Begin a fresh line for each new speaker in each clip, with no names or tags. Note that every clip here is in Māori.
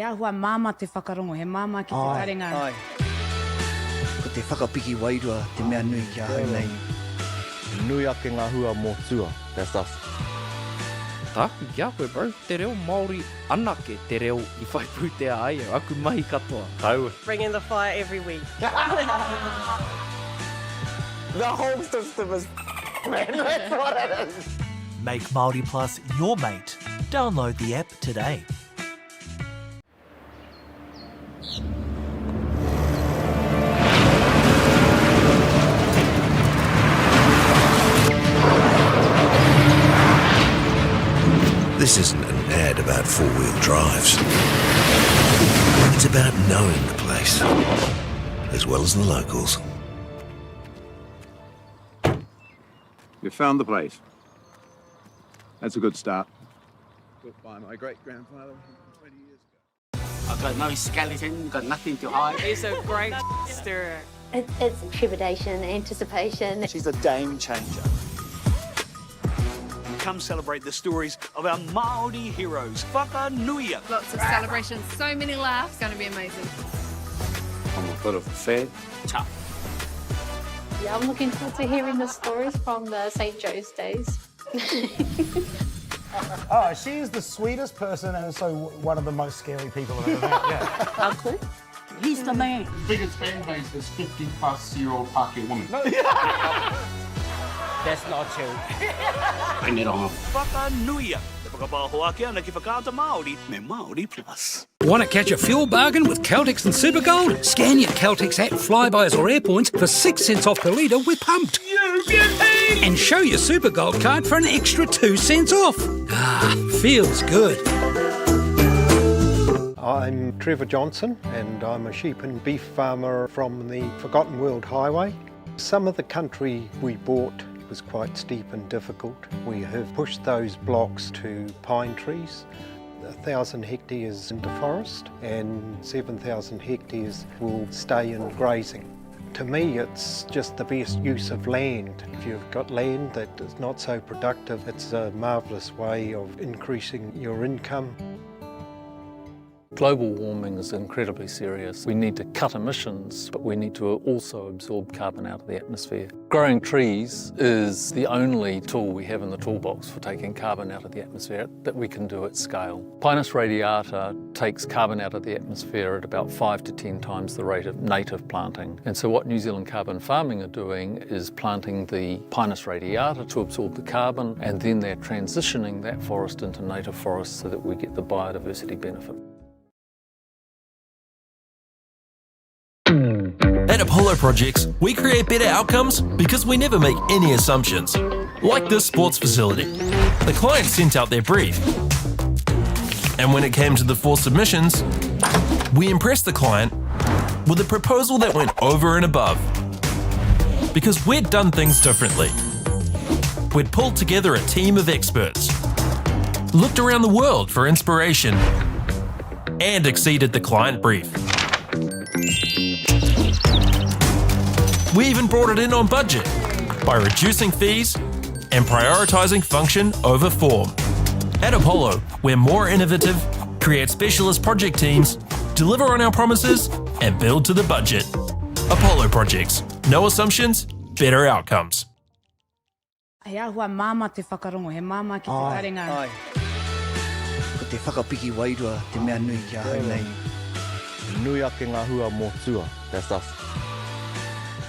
Ai ahua māma te whakarongo, he māma ki te taringa.
Ai. Ko te whakapiki wairua, te mea nui kia hau nei.
Nui ake ngā hua mō tua, that's us.
Tā, kia koe bro, te reo Māori anake te reo I whai pūtea ai, aku mahi katoa.
Taua.
Bringing the fire every week.
The whole system is man, that's what it is.
Make Māori Plus your mate. Download the app today.
This isn't an ad about four-wheel drives. It's about knowing the place, as well as the locals.
You found the place. That's a good start. Built by my great-grandfather 20 years ago.
I've got no skeleton, got nothing to hide.
It's a great stirrer.
It's trepidation, anticipation.
She's a game changer.
Come celebrate the stories of our Māori heroes. Whakanuia.
Lots of celebrations, so many laughs, going to be amazing.
I'm a bit of a fan.
Tough.
Yeah, I'm looking forward to hearing the stories from the St. Joe's days.
Oh, she is the sweetest person and also one of the most scary people I've ever met. Yeah.
Uncle?
He's the man. The biggest fan base is 50-plus-year-old Pākehā woman.
That's not true.
Bring it on.
Whakanuia. Te whakapahoake ana ki whakaata Māori me Māori Plus.
Want to catch a fuel bargain with Caltex and Supergold? Scan your Caltex at Flybuys or Airpoints for 6 cents off per litre with Pumped.
You beauty!
And show your Supergold card for an extra 2 cents off. Ah, feels good.
I'm Trevor Johnson and I'm a sheep and beef farmer from the Forgotten World Highway. Some of the country we bought was quite steep and difficult. We have pushed those blocks to pine trees, 1,000 hectares into forest and 7,000 hectares will stay in grazing. To me, it's just the best use of land. If you've got land that is not so productive, it's a marvellous way of increasing your income.
Global warming is incredibly serious. We need to cut emissions, but we need to also absorb carbon out of the atmosphere. Growing trees is the only tool we have in the toolbox for taking carbon out of the atmosphere that we can do at scale. Pinus radiata takes carbon out of the atmosphere at about 5 to 10 times the rate of native planting. And so what New Zealand Carbon Farming are doing is planting the Pinus radiata to absorb the carbon, and then they're transitioning that forest into native forest so that we get the biodiversity benefit.
At Apollo Projects, we create better outcomes because we never make any assumptions. Like this sports facility. The client sent out their brief. And when it came to the 4 submissions, we impressed the client with a proposal that went over and above. Because we'd done things differently. We'd pulled together a team of experts, looked around the world for inspiration, and exceeded the client brief. We even brought it in on budget by reducing fees and prioritising function over form. At Apollo, we're more innovative, create specialist project teams, deliver on our promises, and build to the budget. Apollo Projects. No assumptions, better outcomes.
Ai ahua māma te whakarongo, he māma ki te taringa.
Ai. Ko te whakapiki wairua, te mea nui kia hau nei.
Nui ake ngā hua mō tua, that's us.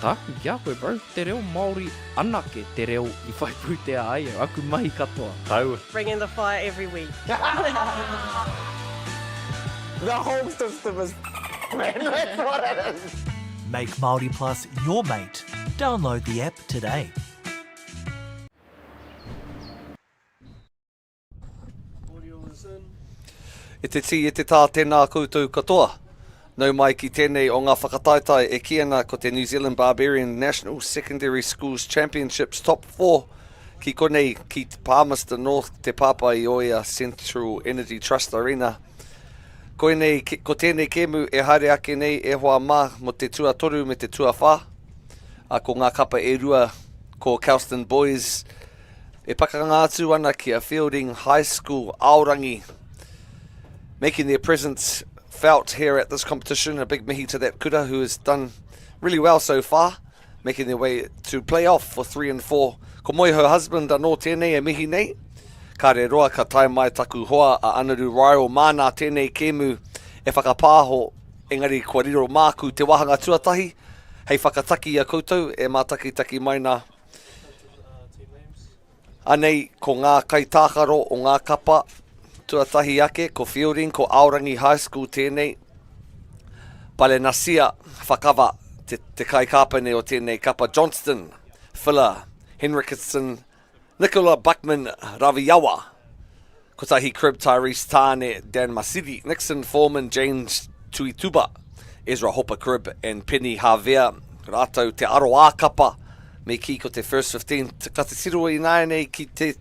Tā, kia koe bro, te reo Māori anake te reo I whai pūtea ai, aku mahi katoa.
Taua.
Bringing the fire every week.
The whole system is man, that's what it is.
Make Māori Plus your mate. Download the app today.
E te ti e te tā tēnā koutou katoa. Nau mai ki tēnei o ngā whakataitai e ki ana ko te New Zealand Barbarian National Secondary Schools Championships Top 4 ki konei ki Palmerston North te pāpai o ia Central Energy Trust Arena. Ko tēnei kemu e haere ake nei e hoa mā mo te tuatoru me te tuawha. A ko ngā kapa e rua ko Kelson Boys e pakanga atu ana ki a Feilding High School Aorangi, making their presence felt here at this competition. A big mihi to that kura who has done really well so far, making their way to play off for 3 and 4. Ko moi her husband anō tēnei e mihi nei. Ka re roa ka tai mai taku hoa a Anaru Royal mana tēnei kēmu e whakapāho engari kua riro māku te wahanga tuatahi. Hei whakataki a koutou e mātaki mai nā. Anei ko ngā kaitākaro o ngā kapa tuatahi ake, ko Feilding, ko Aorangi High School tēnei. Pale nasia whakawa te kai kāpane o tēnei kapa. Johnston, Fuller, Henriksen, Nicola Buckman, Raviawa. Ko tahi Crib, Tyrese Tāne, Dan Masidi, Nixon, Foreman, James Tuituba, Ezra Hopper Crib, and Penny Havea. Rātou te aro ā kapa, me ki ko te First 15. Te katesiro I nāne ki te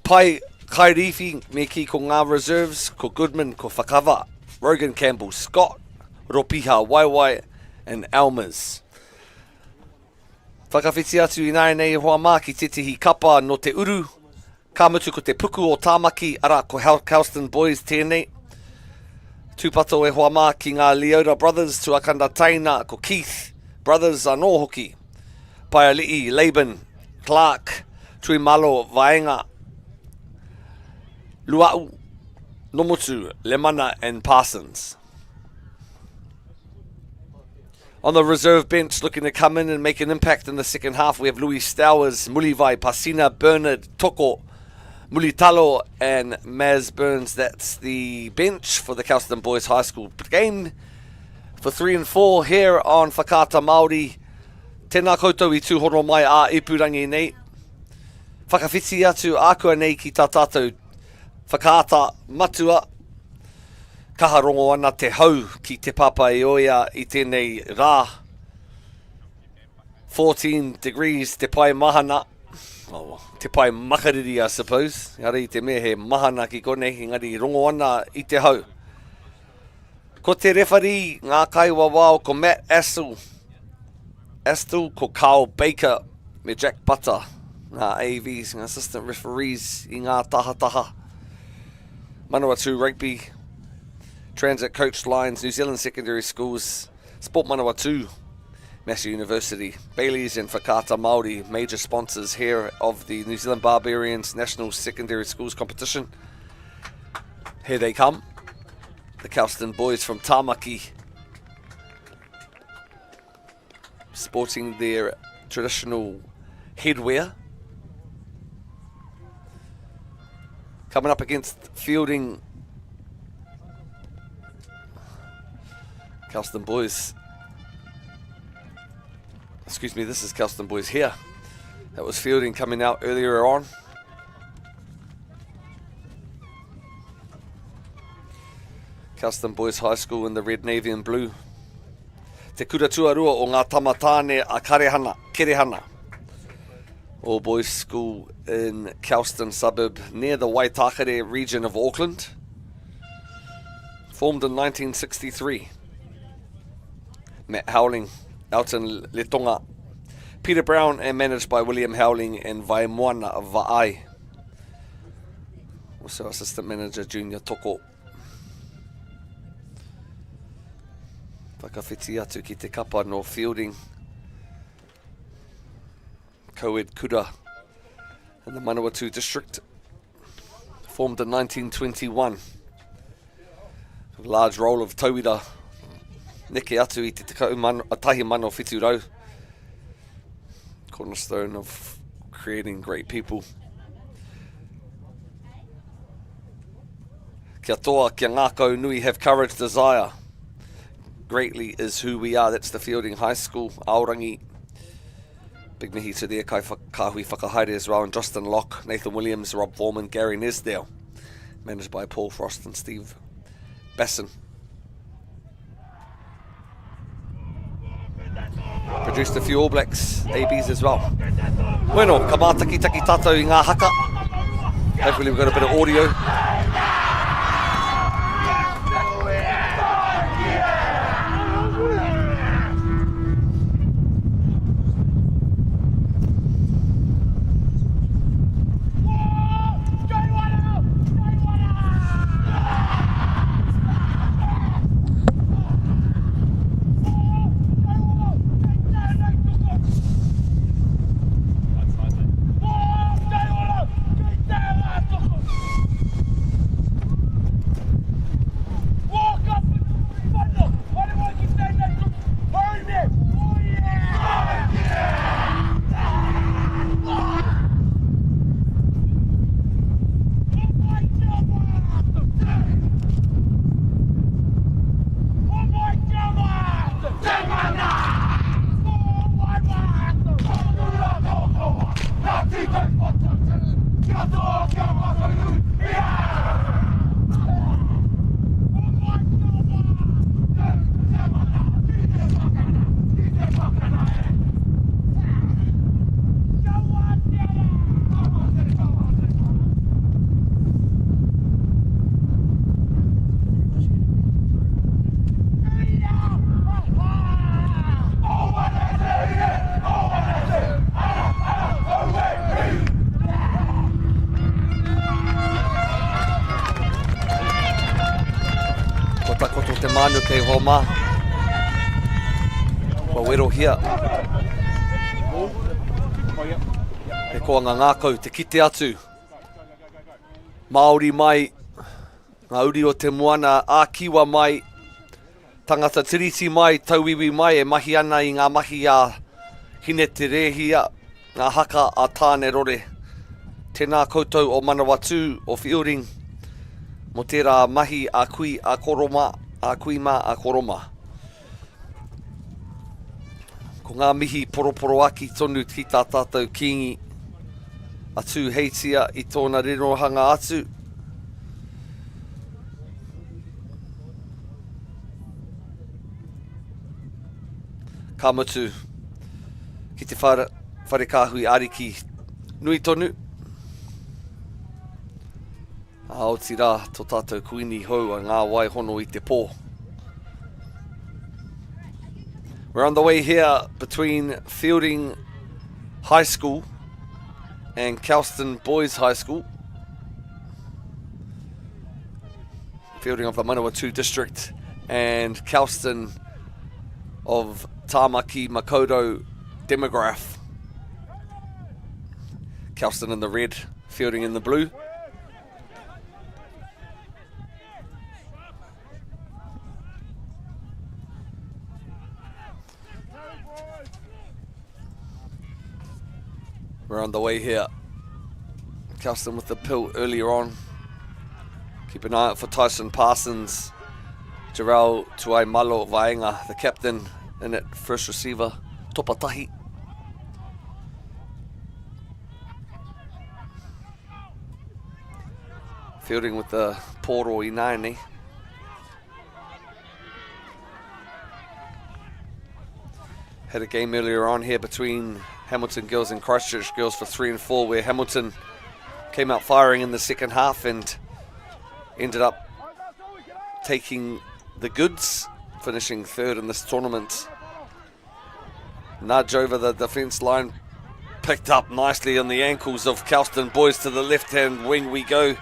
pai kairiwhi, me ki ko ngā reserves, ko Goodman, ko Whakawa, Rogan Campbell, Scott, Ropiha, Waiwai, and Almers. Whakawhiti atu I nāne hoa mā ki te tihi kapa no te uru, ka mutu ko te puku o Tāmaki, ara ko Houston Boys tēnei. Tūpato e hoa mā ki ngā Leota Brothers, tuakanda taina ko Keith Brothers anō hoki. Paiali'i, Laban, Clark, Tuimalo, Vaenga, Luau, Nomutu, Lemana and Parsons. On the reserve bench, looking to come in and make an impact in the second half, we have Louis Stowers, Mulivai, Pasina, Bernard, Toko, Mulitalo and Maz Burns. That's the bench for the Kelson Boys High School game for 3 and 4 here on Whakata Māori. Tēnā koutou I tūhoro mai a Ipurangi nei. Whakawhiti atu ākua nei ki tā tātou whakaata matua. Kaharongo ana te hau ki te papa I oia I tēnei rā. 14 degrees te pai mahana. Oh, te pai makariri, I suppose. Hara I te mea he mahana ki konei, engari rongo ana I te hau. Ko te referee, ngā kaiwa wao, ko Matt Astle, ko Carl Baker, me Jack Butter, ngā AVs, ngā assistant referees I ngā taha. Manukura Rugby, Transit Coach Lines, New Zealand Secondary Schools, Sport Manukura, Massey University, Bailey's and Whakata Māori, major sponsors here of the New Zealand Barbarians National Secondary Schools competition. Here they come, the Kelson boys from Tāmaki, sporting their traditional headwear. Coming up against Feilding, Kelson boys. Excuse me, this is Kelson boys here. That was Feilding coming out earlier on. Kelson Boys High School in the red, navy and blue. Te kura tuarua o ngā tamatane a Kerehana. All boys school in Kelson suburb near the Waitakere region of Auckland. Formed in 1963. Matt Howling, Elton Letonga, Peter Brown, and managed by William Howling and Vaimoana Va'ai. Also assistant manager Junior Toko. Whakawhiti atu ki te kapa no Feilding. Co-ed kura in the Manukura district. Formed in 1921. A large role of tauira. Neke atu I te tahi mano whitu rau. Cornerstone of creating great people. Kia toa, kia ngākau nui, have courage, desire. Greatly is who we are. That's the Feilding High School, Aorangi. Big mihi to there, kahui whakahaere as well, and Justin Locke, Nathan Williams, Rob Foreman, Gary Nesdale. Managed by Paul Frost and Steve Basson. Produced a few All Blacks ABs as well. Bueno, ka mātaki taki tātou I ngā haka. Hopefully we've got a bit of audio. manu kei homa. Kua wero hia. E koa ngā ngākau te kite atu. Māori mai, ngā uri o te moana, ākiwa mai, tangata tiriti mai, tauiwi mai, e mahi ana i ngā mahi a hine te rehia, ngā haka a tāne rore. Tēnā koutou o Manawatu, o Feilding, mo tērā mahi a kui a koroma, a kui mā a koroma. Ko ngā mihi poroporo aki tonu ki tā tātou kingi, atu heitia i tōna renohanga atu. Ka mutu ki te wharekāhui ariki nui tonu. Aoti rā tō tātou kuini hou a ngā wai hono i te pō. We're on the way here between Feilding High School and Kelson Boys High School. Feilding of the Manawatu district and Kelson of Tāmaki Makoto demograph. Kelson in the red, Feilding in the blue. We're on the way here. Kelson with the pill earlier on. Keep an eye out for Tyson Parsons. Jarrell Tuai Malo Vaenga, the captain in it, first receiver, Topatahi. Feilding with the Poro Inaini. Had a game earlier on here between Hamilton girls and Christchurch girls for 3 and 4, where Hamilton came out firing in the second half and ended up taking the goods, finishing third in this tournament. Nudge over the defence line, picked up nicely on the ankles of Kelson boys. To the left-hand wing we go.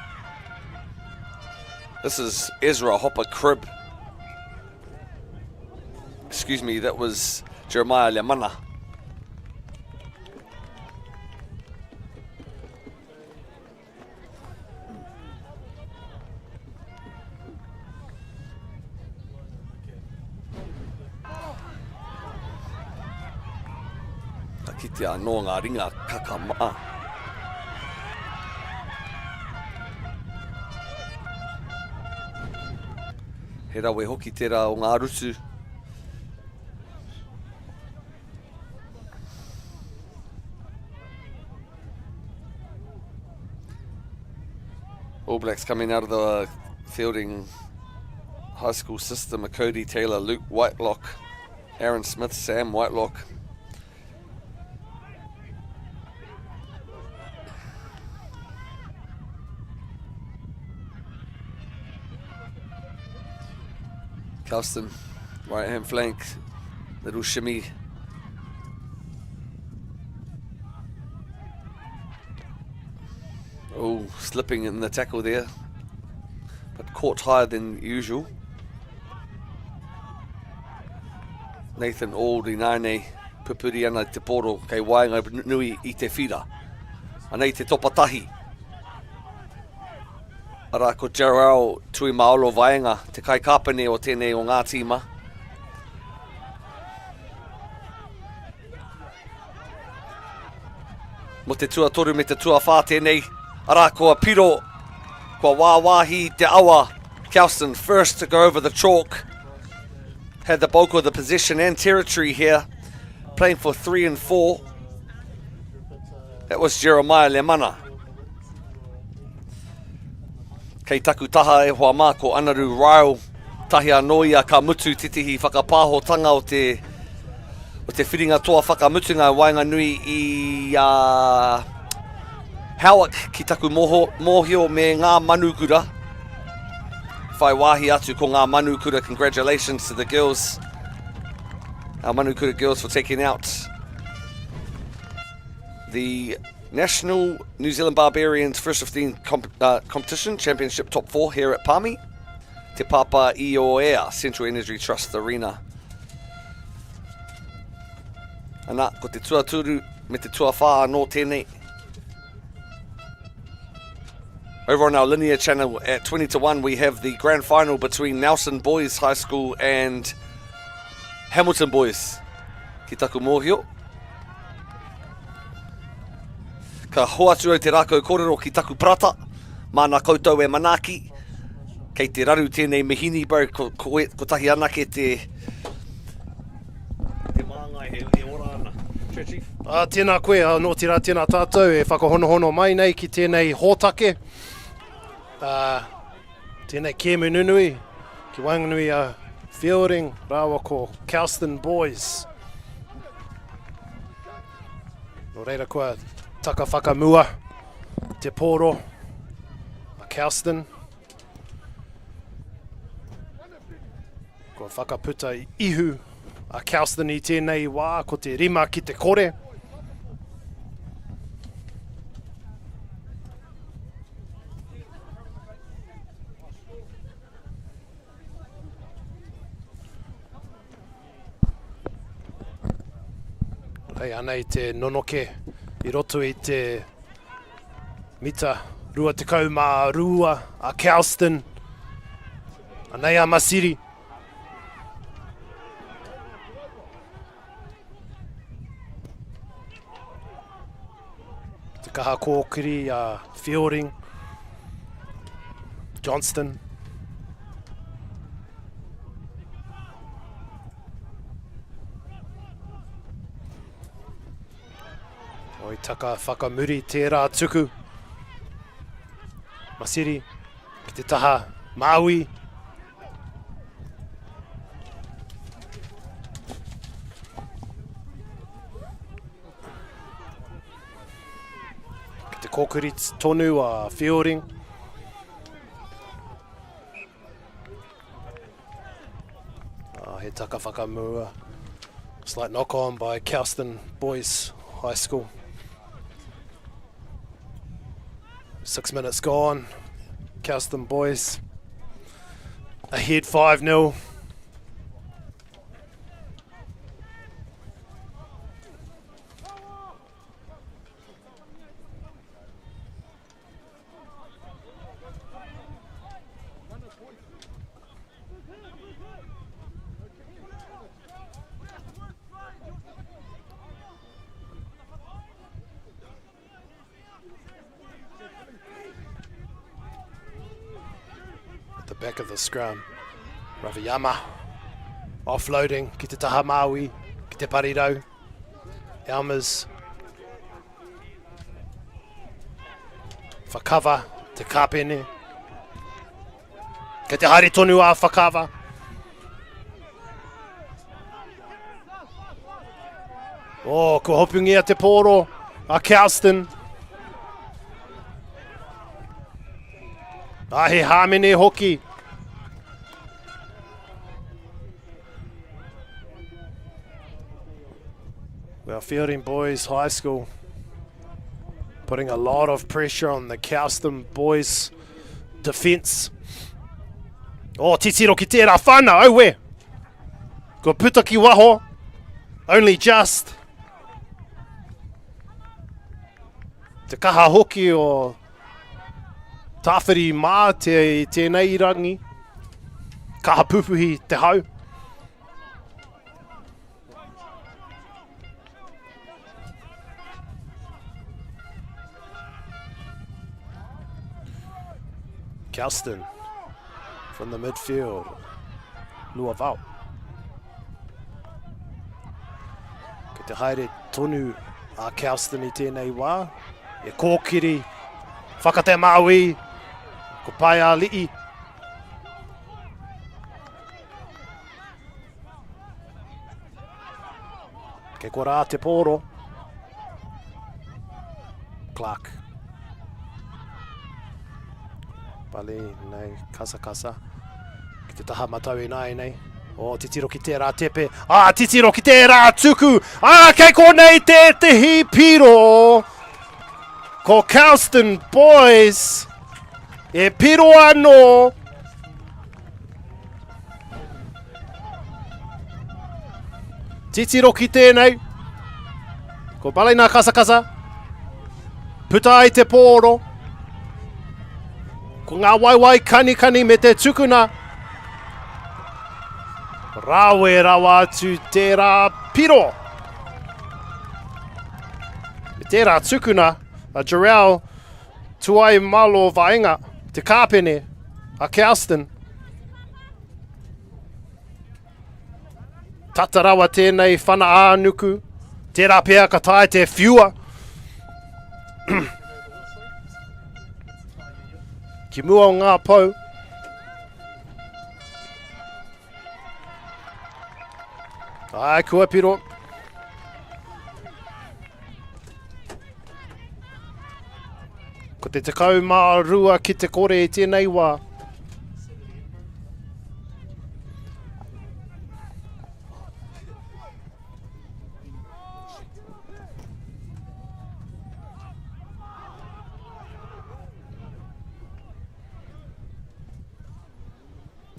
This is Ezra Hopper Cribb. Excuse me, that was Jeremiah Lemana. Ki te anō ngā ringa kakamaa. He rawe hoki tērā o ngā rutu. All Blacks coming out of the Feilding High School system. Cody Taylor, Luke Whitelock, Aaron Smith, Sam Whitelock. Kelson, right hand flank, little shimmy. Oh, slipping in the tackle there, but caught higher than usual. Nathan Ald I nāne pupuri ana te poro kei waenga nui I te whira. Anei te topatahi. Ara ko Jarrell Tui Maolo Vaenga, te kai kapane o tēnei o ngā tīma. Mo te tuatoru me te tuawha tēnei. Ara ko piro, ko wāwahi te awa. Kelson first to go over the chalk. Had the bulk of the possession and territory here. Playing for 3 and 4. That was Jeremiah Lemana. Kei taku taha e hoa mā ko Anaru Ryle. Tahi anō ia ka mutu titihi whakapāhotanga o te whiringa toa whakamutunga waenga nui I Howick ki taku mōhio me ngā Manukura. Whai wāhi atu ko ngā Manukura. Congratulations to the girls. Our Manukura girls for taking out the National New Zealand Barbarians First XV competition championship top 4 here at Palmy. te papa I o ea, Central Energy Trust Arena. Ana, ko te tuaturu me te tuawha no tēnei. Over on our linear channel at 20-1, we have the grand final between Nelson Boys High School and Hamilton Boys. Ki taku mōhio. Ka hoatu au te rākau kōrero ki taku prata. Mana koutou e manaki. Kei te raru tēnei mihini, bro, ko tahi ana ke te māngai he ora ana. Chief.
Tēnā koe, no tira tēnā tātou, e whakahonohono mai nei ki tēnei hōtake. Tēnei kēmu nunui, ki wanganui a Feilding, rāwa ko Kelson Boys. No reira kua taka whakamua, te pōro, a Kelson. Ko whakaputa ihu a Kelson I tēnei wā, ko te rima ki te kore. Hei anei te nonoke I roto I te mita rua te kau mā rua a Kelson. Anei a Masiri. Te kaha kōkiri a Feilding. Johnston. Oi taka whakamuri tērā tuku. Masiri, ki te taha Maui. Ki te kōkiri tonu a Feilding. He taka whakamua. Slight knock on by Palmerston Boys High School. 6 minutes gone. Kelson Boys ahead 5-0. Back of the scrum. Raviyama offloading. Ki te taha Maui. Ki te parirau. Elmers. Whakawa. Te kāpene. Ki te haere tonu a whakawa. Oh, ko hopungia te pōro a Kelson. He hāmene hoki. Well, Feilding Boys High School putting a lot of pressure on the Palmerston Boys defence. Oh, titiro ki tērā whana, au we. Ko puta ki waho, only just. Te kaha hoki o tāwhiri mā tēnei rangi. Kaha pupuhi te hau. Kelson from the midfield. Luavau. Ki te haere tonu a Kelson I tēnei wā. E kōkiri. Whakate Maui. Ko pai a li'i. Ke kora te pōro. Clark. Pali, nei, kasa. Ki te taha matau nai nei. O, titiro ki tērā tepe. Titiro ki tērā tuku. Kei konei te hi piro. Ko Palmerston Boys. E piro anō. Titiro ki tēnei. Ko Balena Kasakasa. Puta ai te pōro. Ko ngā waiwai kani me te tukuna. Rawe rawa atu tērā piro. Me tērā tukuna, a Jarrell tuai malo vainga, te kāpene, a Kelson. Tatarawa tēnei whana ānuku, tērā pēr ka tae te whiua. Ki mua o ngā pau. Ai, kua piro. Ko te tekau mā rua ki te kore i tēnei wā.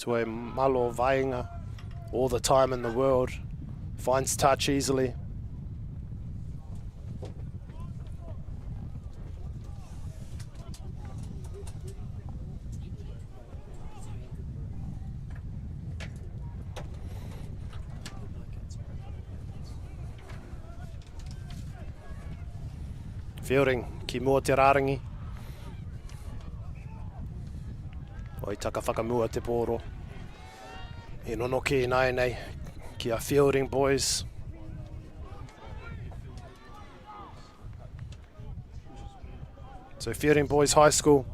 Tue malo vainga, all the time in the world, finds touch easily. Feilding, ki mua te rārangi. Oi taka whakamua te pōro. E nono ki nei, ki a Feilding boys. So Feilding Boys High School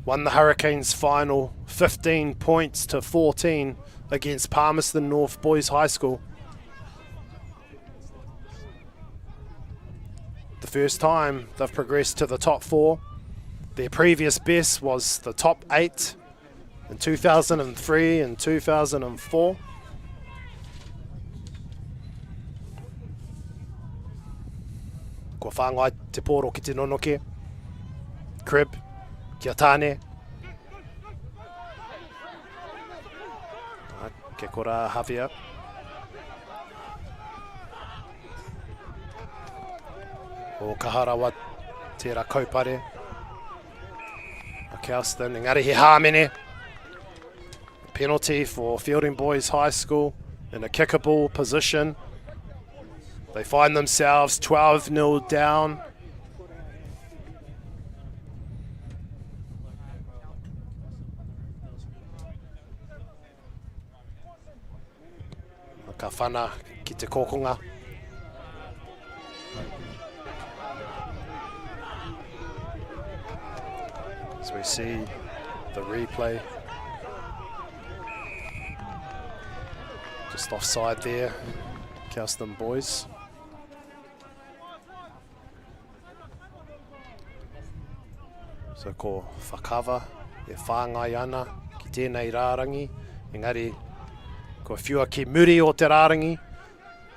won the Hurricanes final 15 points to 14 against Palmerston North Boys High School. The first time they've progressed to the top 4. Their previous best was the top 8 in 2003 and 2004. Ko whāngai te pōro ki te nonoke. Crib, kia tāne. Ke kora Javier. O kaharawa tērā kaupare. A Kelson, engari he hāmene. Penalty for Feilding Boys High School in a kickable position. They find themselves 12-0 down. Ka whana ki te kōkonga. So we see the replay. Just offside there, Palmerston boys. So ko whakawa, e whāngai ana ki tēnei rārangi. Engari, ko whiua ki muri o te rārangi.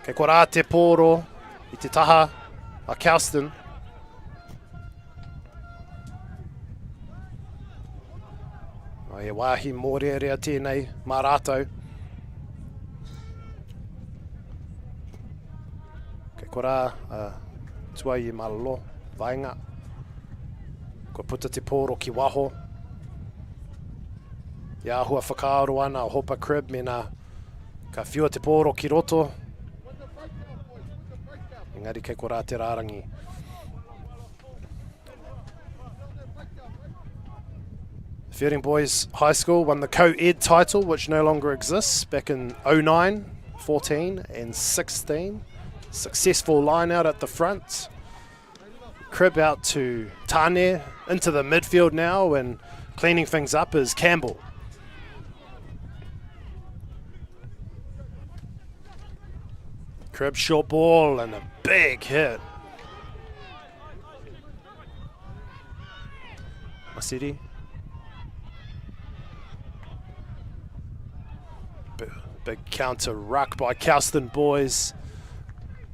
Kei ko rā te pōro i te taha a Kelson. E wāhi mōrearea tēnei mā rātou. Kei ko rā tuai i malolo, vainga. Ko puta te pōro ki waho. I āhua whakaaro ana o hopa crib me nā ka whiua te pōro ki roto. Engari kei ko rā te rārangi. Feilding Boys High School won the co-ed title, which no longer exists, back in 09, 14 and 16. Successful line out at the front. Crib out to Tane, into the midfield now, and cleaning things up is Campbell. Crib short ball and a big hit. Masidi. Big counter ruck by Palmerston boys,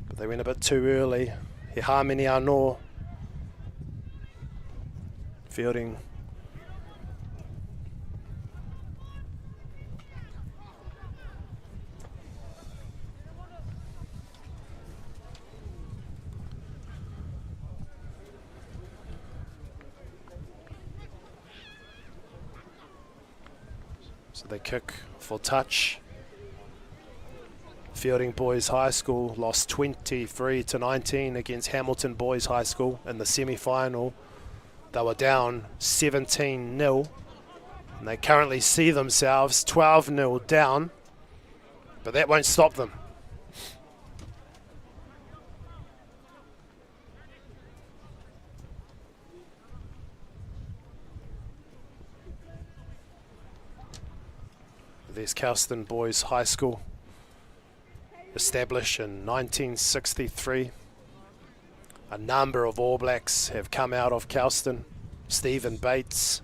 but they went a bit too early. He hāmeni anō. Feilding. So they kick for touch. Feilding Boys High School lost 23-19 against Hamilton Boys High School in the semi-final. They were down 17-0. And they currently see themselves 12-0 down. But that won't stop them. There's Kelson Boys High School, established in 1963. A number of All Blacks have come out of Kelson. Stephen Bates,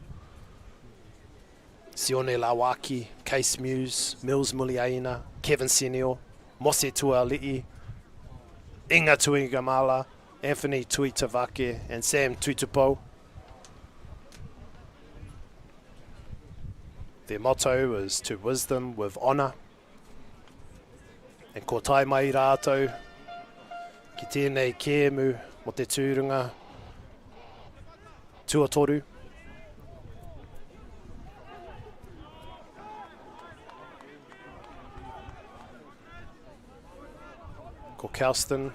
Sione Lawaki, Case Muse, Mills Muliaina, Kevin Senior, Mose Tuali'i, Inga Tuigamala, Anthony Tuitavake, and Sam Tuitupo. Their motto is to wisdom with honour. And ko tai mai rātou, ki tēnei kēmu mo te tūrunga tuatoru. Ko Kelson,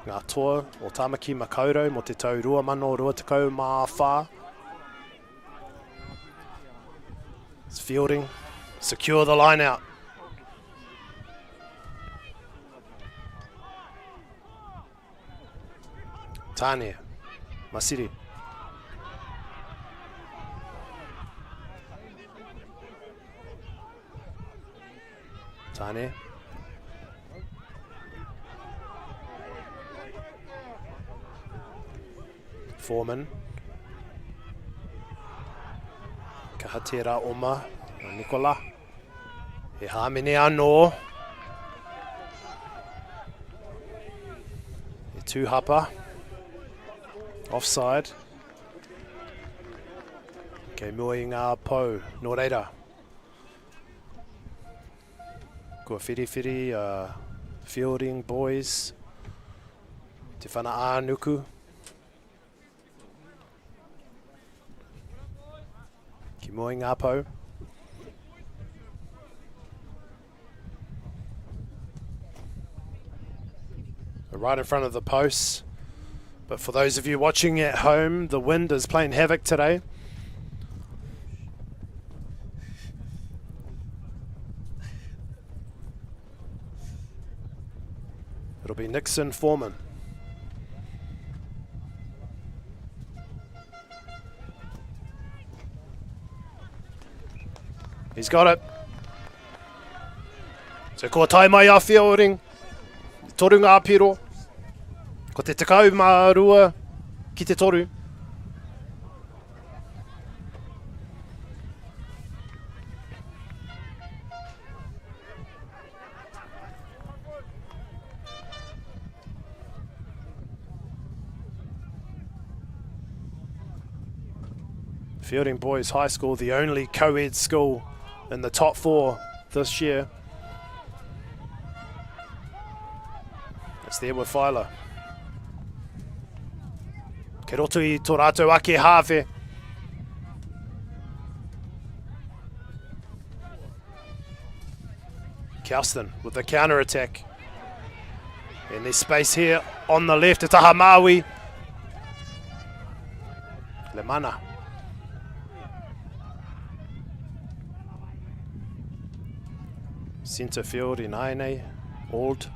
ngā toa o Tamaki Makaurau mo te tau 2024. It's Feilding, secure the line out. Tania, Masiri. Tania. Foreman. Kahatera Oma, Nicola. E hamine anō. E tūhapa. Offside. Kei mua I ngā pou, nō reira. Kua whiriwhiri, Feilding Boys. Te whana ānuku. Ki mua I ngā pou. Right in front of the posts. But for those of you watching at home, the wind is playing havoc today. It'll be Nixon Foreman. He's got it. So ko tai mai a Feilding. Toru ngā piro. Ko te tekau mā rua ki te toru. Feilding Boys High School, the only co-ed school in the top 4 this year. It's there with Phyla. Ke roto I tō rātou ake hāwhe. Kelson with the counter attack. And there's space here on the left. It's Taha Maui. Lemana. Centre field in Aine. Old.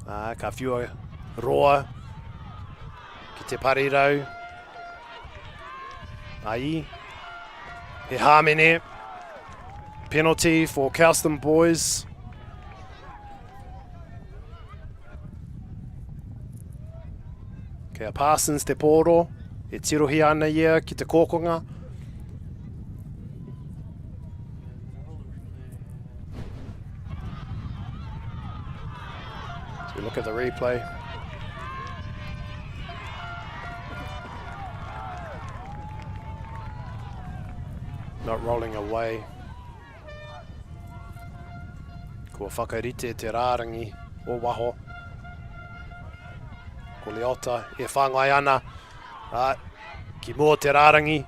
Ka whiua roa ki te parirau. Ai. He hamene. Penalty for Kelson Boys. Kia Parsons te pōro. E tirohi ana ia ki te kōkonga. So we look at the replay. Not rolling away. Kua whakarite te rārangi o waho. Ko Leota e whangai ana. Ki mua te rārangi.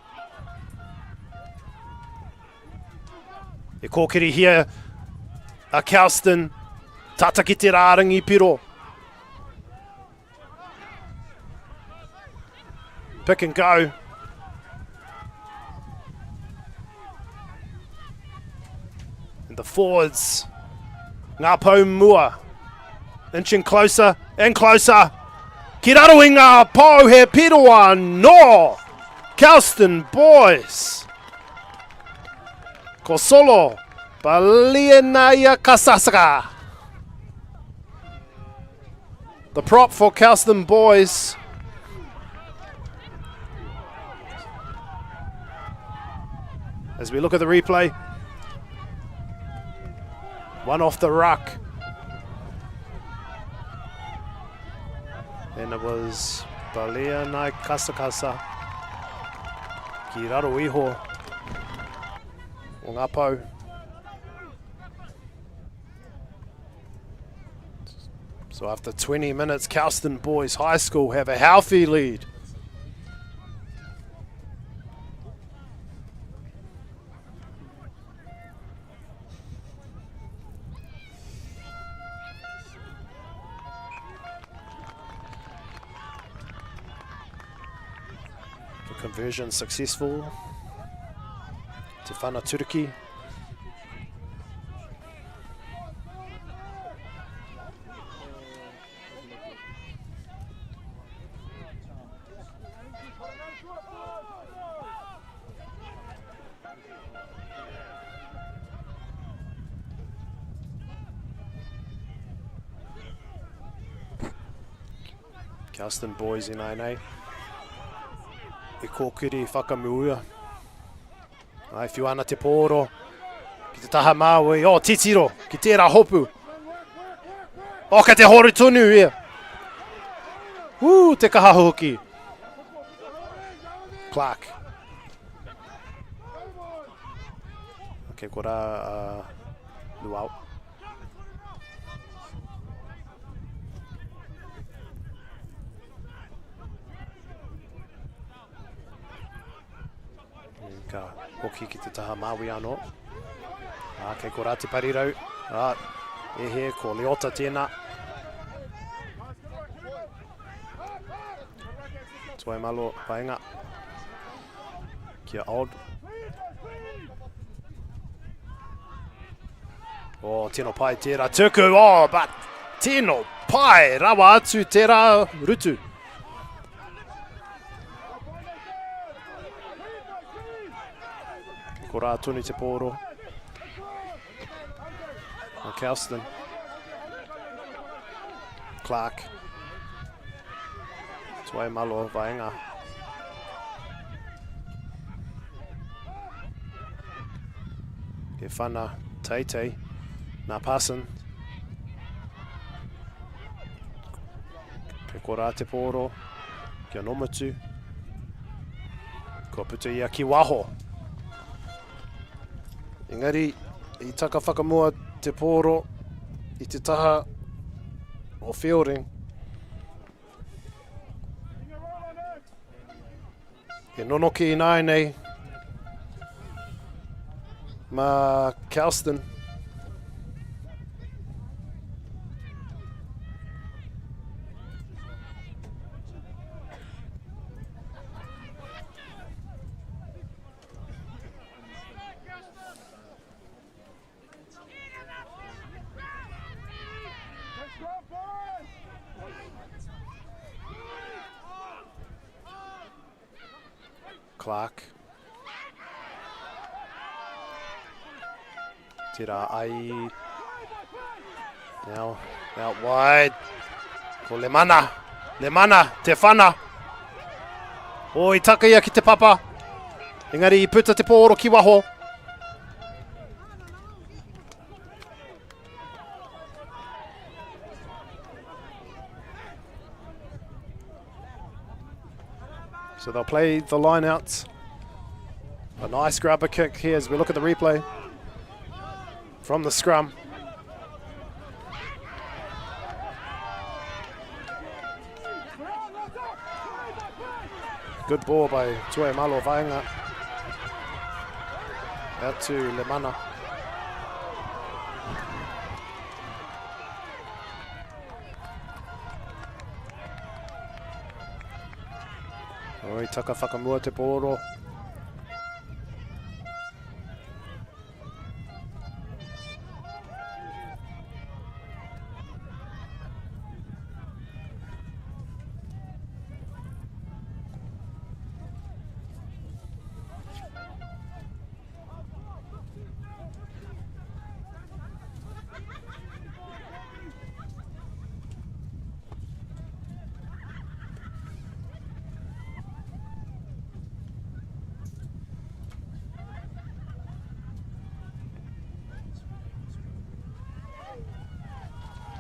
E kōkiri here a Kelson. Tata ki te rārangi piro. Pick and go. And the forwards. Ngā pau mua. Inching closer and closer. Ki rarohi ngā pau he piroa no. Kelson boys. Ko solo. Palienaya Kasasaka. The prop for Kelson boys. As we look at the replay. One off the ruck. And it was Palienaya Kasakasa. Ki raro iho. O ngā pau. So after 20 minutes, Kelson Boys High School have a healthy lead. The conversion successful. Te whana Turiki. Kelson Boys in aina. E kōkiri whakamuia. Ai whiwana te pōro. Ki te taha māui. O, titiro. Ki tērā hopu. O, ka te hori tunu ia. Te kaha hoki. Clark. Okay, kora luau. Ka hoki ki te taha Māui anō. Kei ko rā te parirau. E he ko Leota tēnā. Tuai malo paenga. Kia Old. O, tēno pai tērā tuku. O, but tēno pai rawa atu tērā rutu. Ko rā tunu te pōro. Kelson. Clark. Tuai malo vaenga. Ke whana teitei. Nā pasan. Ke ko rā te pōro. Kia nomatu. Ko putu ia ki waho. Engari, I taka whakamua te pōro I te taha o Feilding. E nonoki I nai nei ma Kelson. Clark. Tira ai. Now out wide. Ko le mana. Le mana. Te whana. O I taka ia ki te papa. Engari I puta te pōro ki waho. So they'll play the line-outs. A nice grabber kick here as we look at the replay from the scrum. Good ball by Tue Malo Vaenga. Out to Lemana. Oi, taka whakamua te pōro.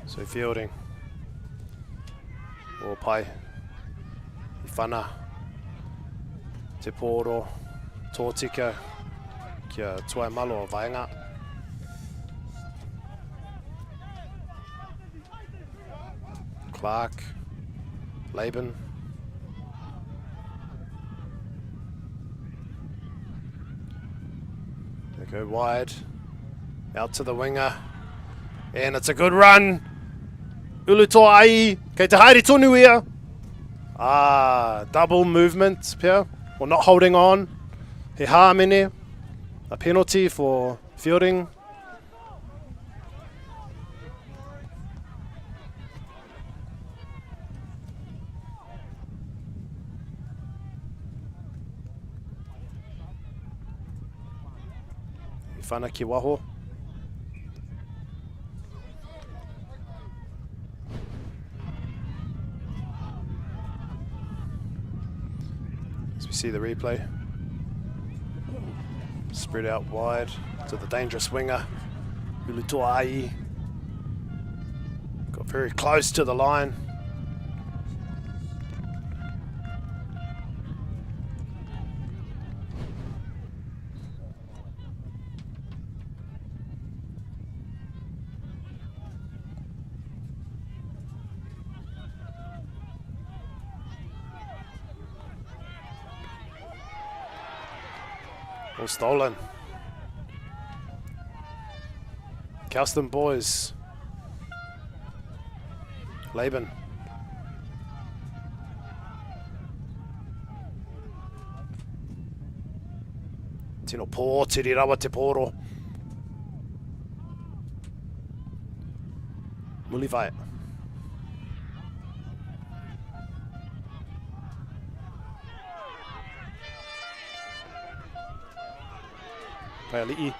So Feilding. O pai. I whana. Te pōro. Tōtika. Kia Tue Malo o Vaenga. Clark. Laban. They go wide. Out to the winger. And it's a good run. Ulutoa ai, kei te haere tonu ia. Double movement, pia. Or not holding on. He hāmene. A penalty for Feilding. I whana ki waho. See the replay. Spread out wide to the dangerous winger, Ulutoa. Got very close to the line. All stolen. Kelson boys. Laban. Tino pō, tiri rawa te pōro. Mulivai. Paeli'i.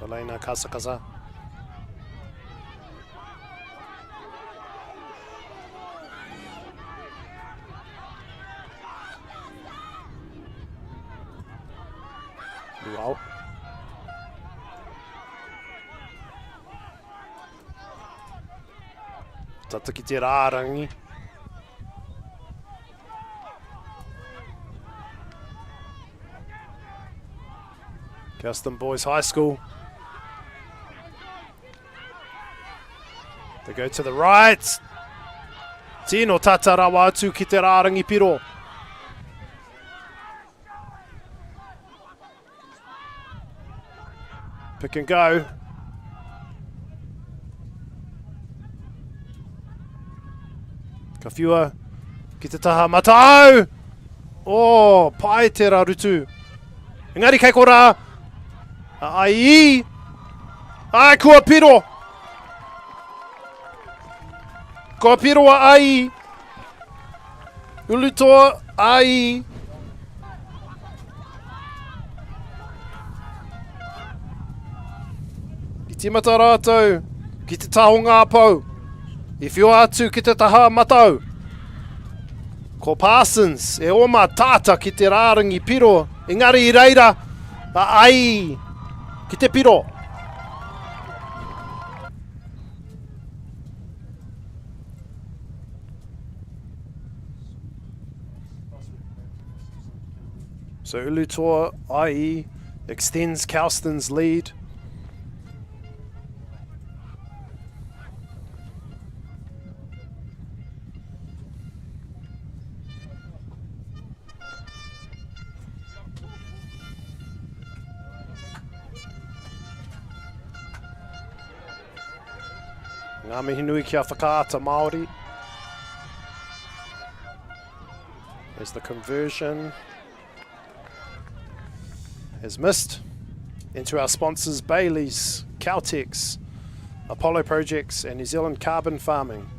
Balaina Kasakaza. Wow. Tata ki te rārangi. Kelson Boys High School. They go to the right. Tino tata rawa atu ki te rārangi piro. Pick and go. Ka whiua ki te taha matau. Oh, pai te rarutu. Engari kei kora. Ai. Ai kua piro. Kua piro ai. Ulutoa ai. I te mata rātou, ki te tahonga apau. I whiua atu ki te taha matau. Ko Parsons, e oma tāta ki te rārangi piro. Engari I reira, ai, ki te piro. So Ulutoa IE extends Kelston's lead. Ngā mihi nui kia whakaata Māori. There's the conversion. Has missed. Into our sponsors Bailey's, Caltex, Apollo Projects and New Zealand Carbon Farming.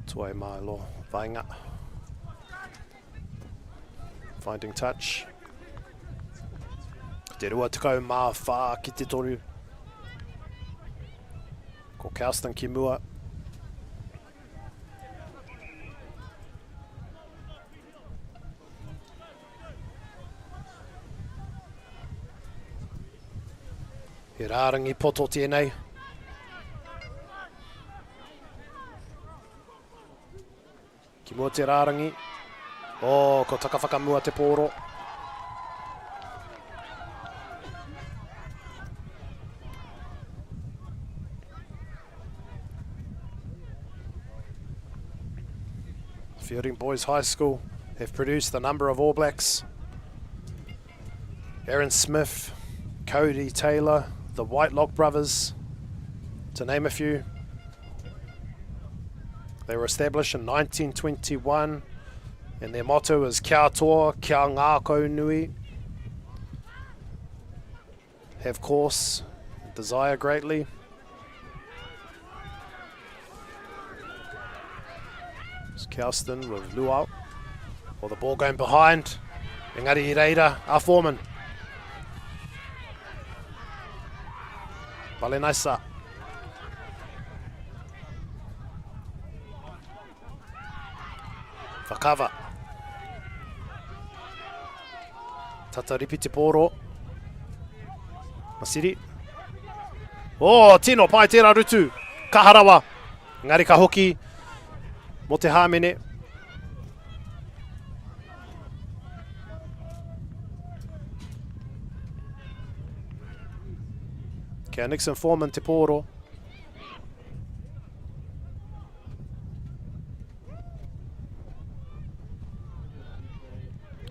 Tuai Maelo Vainga. Finding touch. Te rua tukau mā whā ki te toru. Ko Kelson ki mua. He rārangi poto tēnei. Ki mua te rārangi. Oh, ko taka whakamua te pōro. Feilding Boys High School have produced a number of All Blacks. Aaron Smith, Cody Taylor, the Whitelock brothers, to name a few. They were established in 1921 and their motto is Kia toa, kia ngākau nui. Have course, desire greatly. It's Kelson with Luau. Or the ball going behind. Engari I reira, our foreman. Pale naisa. Whakava. Tata ripi te pōro. Masiri. Oh, tino, pai tērā rutu. Kaharawa. Engari ka hoki. Mo te hāmene. Kia Nixon Foreman te pōro.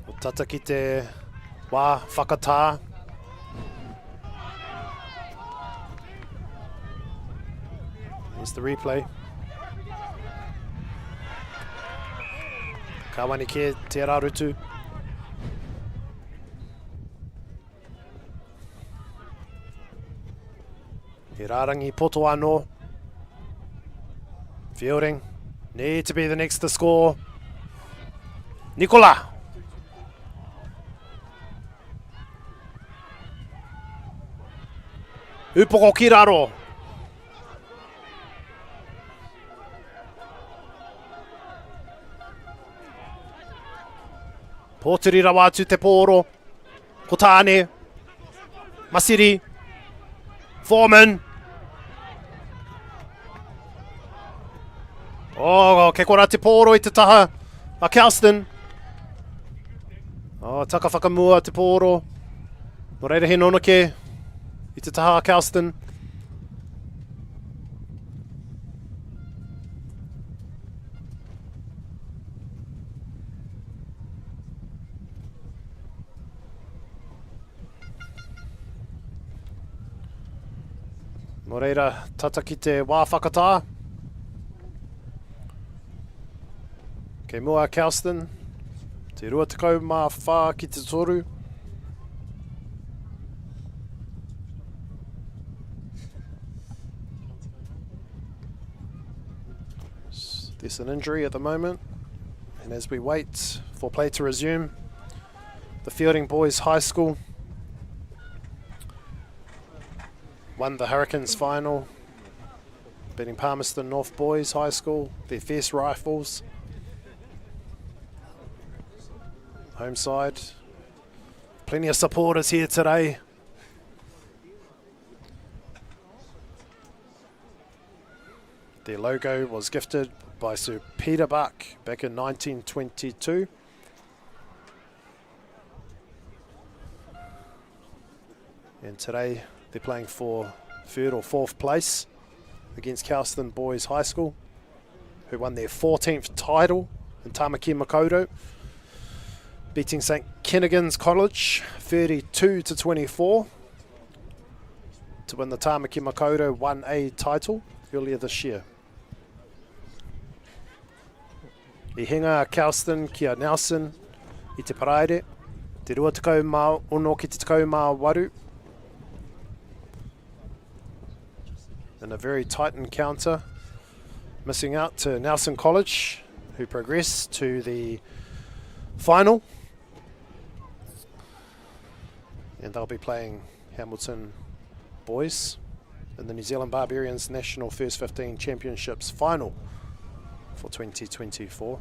O tata ki te wā whakatā. Here's the replay. Kawani ke te rarutu. He rārangi poto anō. Feilding need to be the next to score. Nicola. Upoko ki raro. Pōturi rawa atu te pōro. Ko tāne. Masiri. Foreman. Oh, ke kora te pōro I te taha. A Kelson. Oh, taka whakamua te pōro. No reira he nono ke. I te taha a Kelson. No reira, tata ki te wā whakatā. Kei mua Kelson. Te rua tekau mā whā ki te toru. There's an injury at the moment. And as we wait for play to resume, the Feilding Boys High School won the Hurricanes final, beating Palmerston North Boys High School, their fierce rifles. Home side. Plenty of supporters here today. Their logo was gifted by Sir Peter Buck back in 1922. And today they're playing for third or fourth place against Kelson Boys High School, who won their 14th title in Tamaki Makaurau, beating St Kennigan's College 32-24 to win the Tamaki Makaurau 1A title earlier this year. I hinga Kelson kia Nelson i te paraire, te 26 ki te 28. In a very tight encounter, missing out to Nelson College, who progressed to the final. And they'll be playing Hamilton Boys in the New Zealand Barbarians National First 15 Championships final for 2024.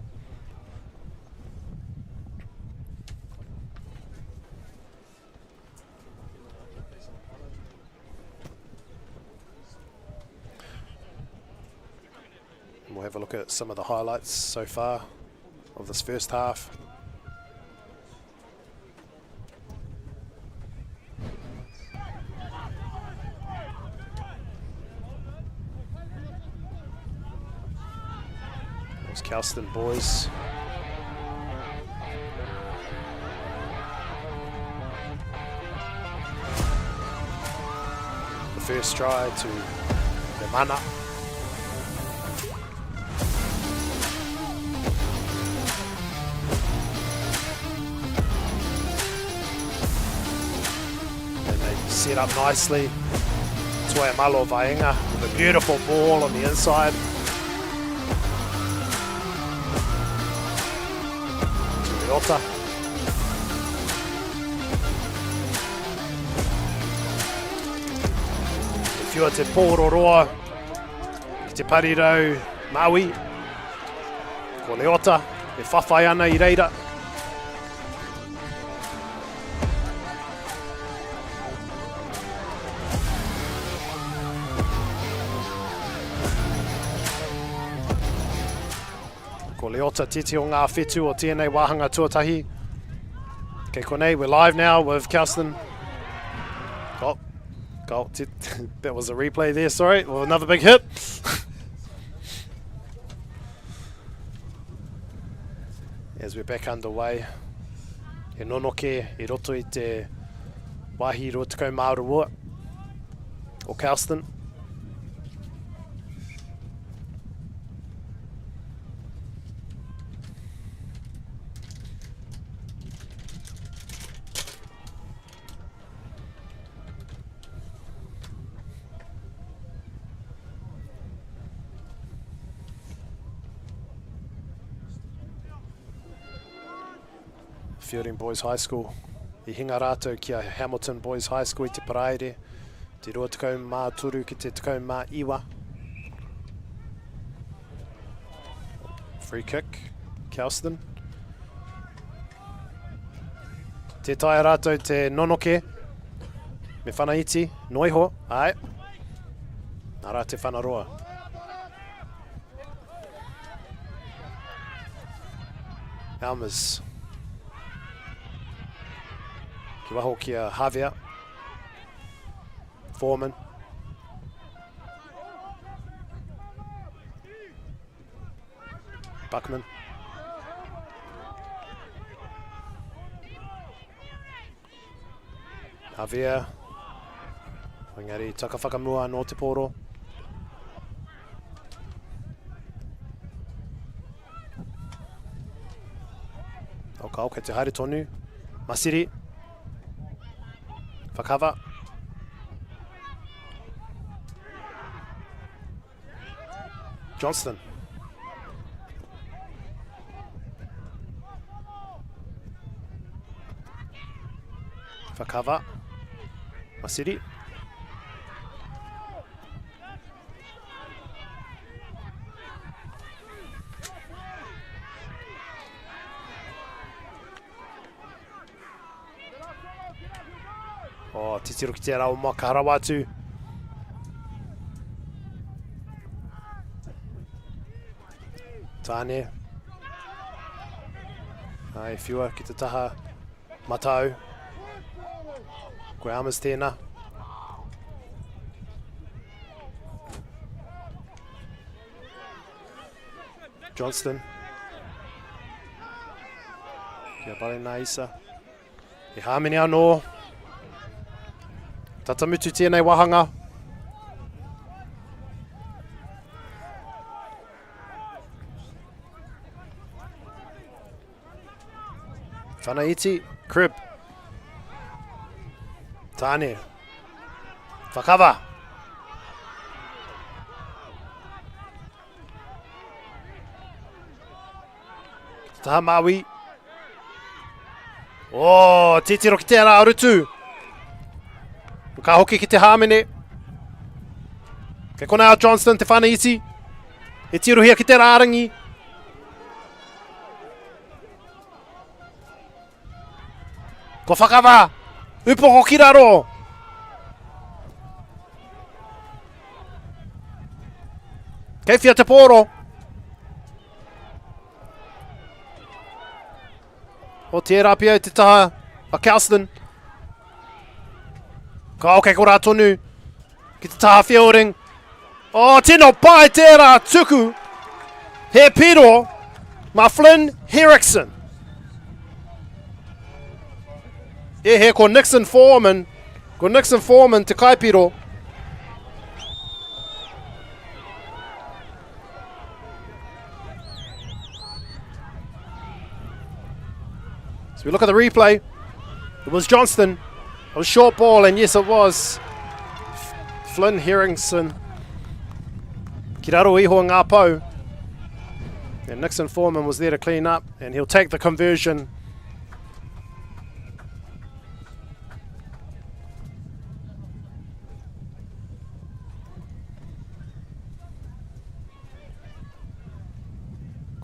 And we'll have a look at some of the highlights so far of this first half. Those Kelson boys. The first try to the mana. Set up nicely. Toya Malo Vaenga with a beautiful ball on the inside. To Leota. Te whiua te pōroroa ki te parirau Maui. Ko Leota e whawhai ana I reira. Ko Leota titi o ngā whetu o tēnei wāhanga tuatahi. Kei konei, we're live now with Kelson. That was a replay there, sorry. Well, another big hit. As we're back underway. He nonoke I roto I te wahi rotikau Māorua o Kelson. Feilding Boys High School. I hinga rātou ki a Hamilton Boys High School I te paraere. Te 23 ki te 21. Free kick, Kelson. Te taia rātou te nonoke. Me whanaiti, noiho, ai. Nā rā te whanaroa. Almas. Ki waho ki a Javier. Foreman. Buckman. Javier. Wangari takawhakamua no te poro. Okao kei te haere tonu. Masiri. Whakawa. Johnston. Whakawa. Masiri. Oh, titiro ki te rao maka harawatu. Tāne. Ai, whiua ki te taha matau. Koe amas tēnā. Johnston. Kia pare nā isa. I hāmene anō. Tatamutu tēnei wahanga. Whanaiti, Crib. Tāne. Whakawa. Taha Maui. Oh, titiro ki te ara arutu. Ka hoki ki te hāmene. Ke kona a Johnston te whanaiti. E tiruhia ki te rārangi. Ko whakawa. Upoko ki raro. Kei whia te pōro. O te rapia te taha a Kelson. Ka oke ko rā tonu. Ki te taha Feilding. O tino pai tērā tuku. He piro. Ma Flynn Erickson. E he ko Nixon Foreman. Ko Nixon Foreman te kaipiro. So we look at the replay. It was Johnston. It was short ball, and yes, it was Flynn Erickson. Ki raro iho ngā pau. And Nixon Foreman was there to clean up, and he'll take the conversion.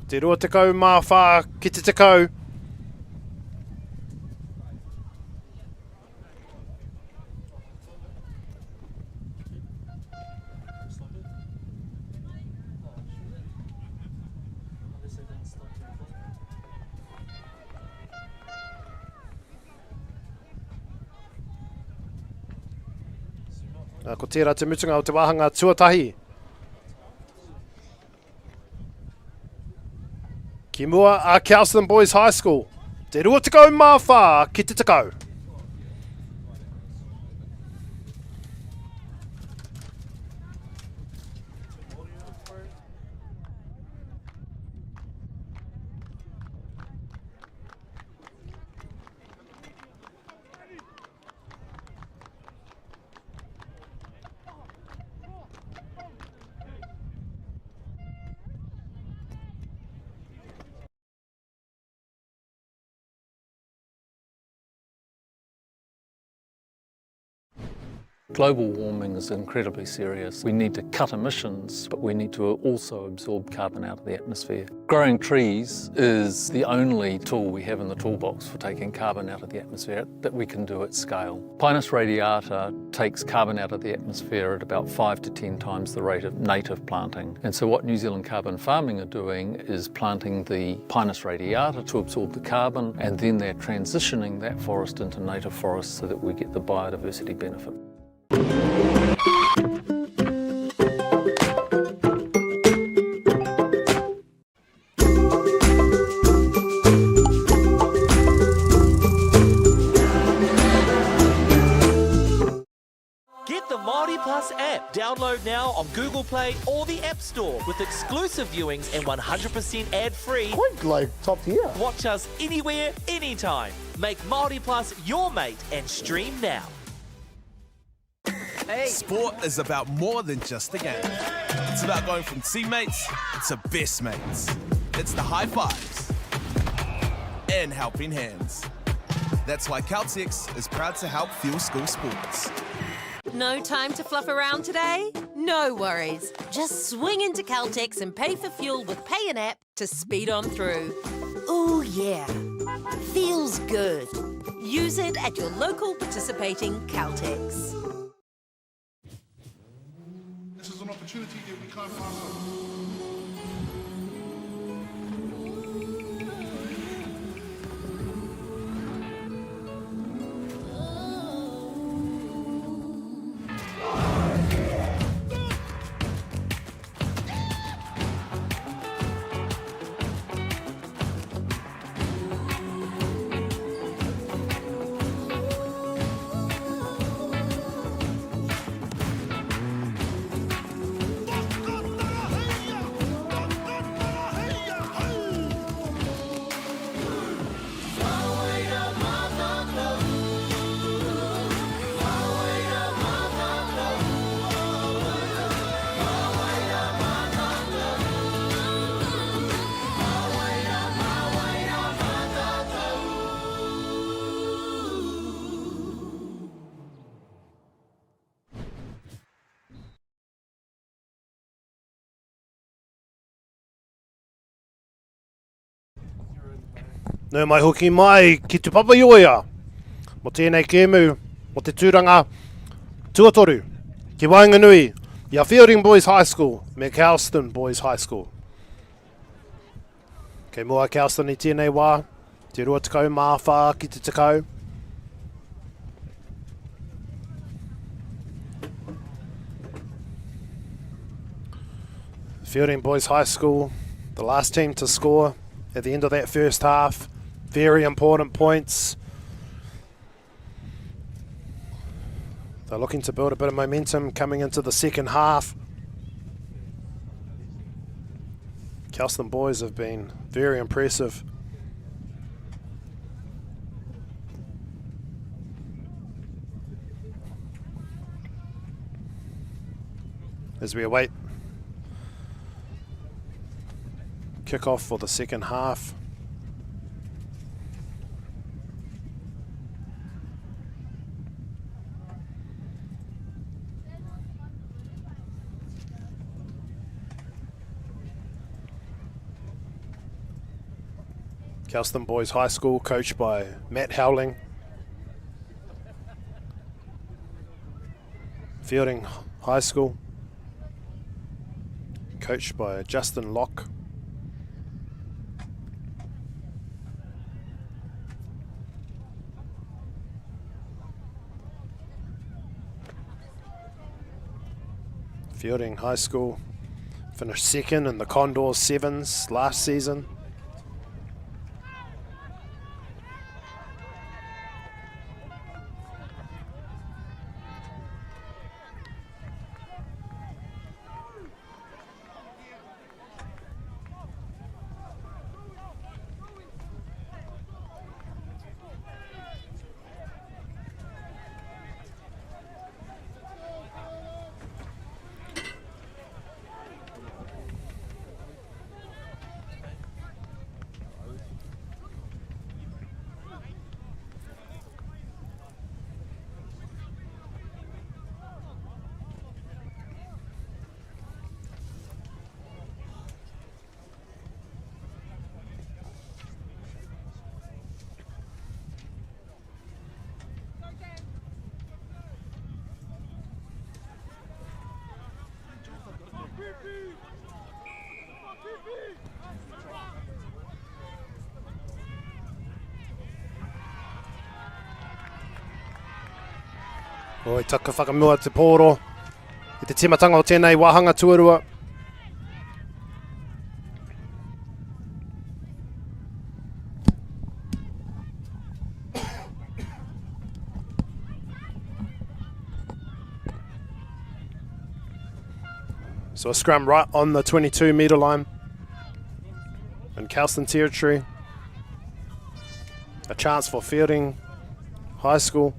Te rua tekau mā whā ki te tekau. Ko tērā te mutunga o te wāhanga tuatahi. Ki mua a Kelson Boys High School. Te rua tekau mā whā ki te tekau.
Global warming is incredibly serious. We need to cut emissions, but we need to also absorb carbon out of the atmosphere. Growing trees is the only tool we have in the toolbox for taking carbon out of the atmosphere that we can do at scale. Pinus radiata takes carbon out of the atmosphere at about 5 to 10 times the rate of native planting. And so what New Zealand Carbon Farming are doing is planting the Pinus radiata to absorb the carbon, and then they're transitioning that forest into native forest so that we get the biodiversity benefit.
Get the Māori Plus app. Download now on Google Play or the App Store with exclusive viewings and 100% ad-free.
Quite like top tier.
Watch us anywhere, anytime. Make Māori Plus your mate and stream now.
Sport is about more than just a game. It's about going from teammates to best mates. It's the high fives and helping hands. That's why Caltex is proud to help fuel school sports.
No time to fluff around today? No worries. Just swing into Caltex and pay for fuel with Pay an App to speed on through. Ooh, yeah. Feels good. Use it at your local participating Caltex.
This is an opportunity that we can't pass up.
Nau mai hoki mai ki tu papa ioia. Mo tēnei kēmu, mo te tūranga tuatoru. Ki Wainganui, ia Feilding Boys High School, me Kelson Boys High School. Kei mua Kelson I tēnei wā, te rua tekau māwha ki te tekau. Feilding Boys High School, the last team to score at the end of that first half. Very important points. They're looking to build a bit of momentum coming into the second half. Kelson boys have been very impressive. As we await kickoff for the second half. Palmerston Boys High School, coached by Matt Howling. Feilding High School, coached by Justin Locke. Feilding High School finished second in the Condors Sevens last season. Oi, taka whakamua te pōro I te timatanga o tēnei wāhanga tuarua. So a scrum right on the 22 metre line in Kelson territory. A chance for Feilding High School.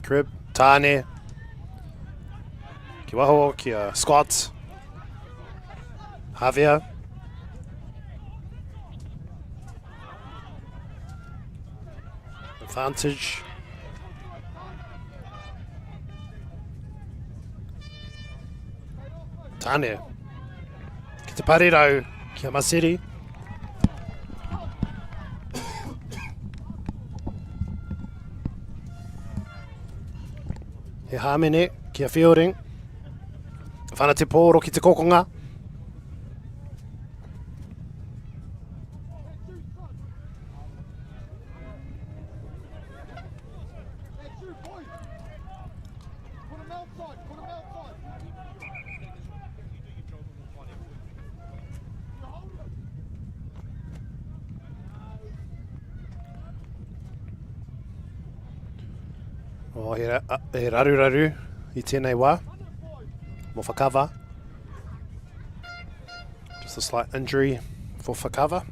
Crib, Tane, ki waho, kia Scott, Javier. Advantage. Tane, ki te parirau, kia Masiri. He Hamene, kia Feilding. Whana te pōro ki te kokonga. O, he raru I tēnei wā, mo whakawa. Just a slight injury for whakawa.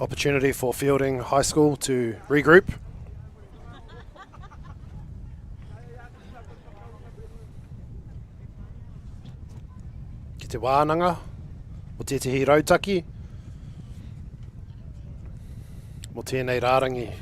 Opportunity for Feilding High School to regroup. Ki te wānanga, o tētahi rautaki, mo tēnei rārangi.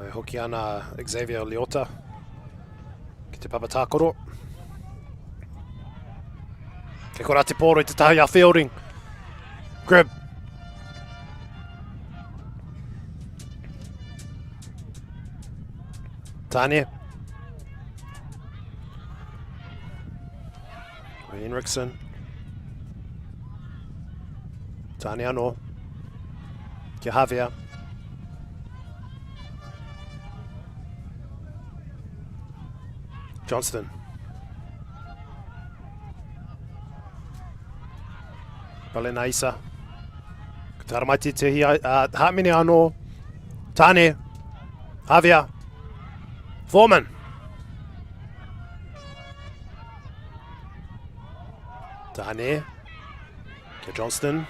Hoki ana Xavier Leota ki te papatākoro. Ke kora te pōro I te tahi a Feilding. Grab. Tanya. Henriksen. Tanya no. Ke Javier. Johnston. Palena Isa. Taramati te Hatmini ano. Tane. Javier. Foreman. Tane. Ke Johnston.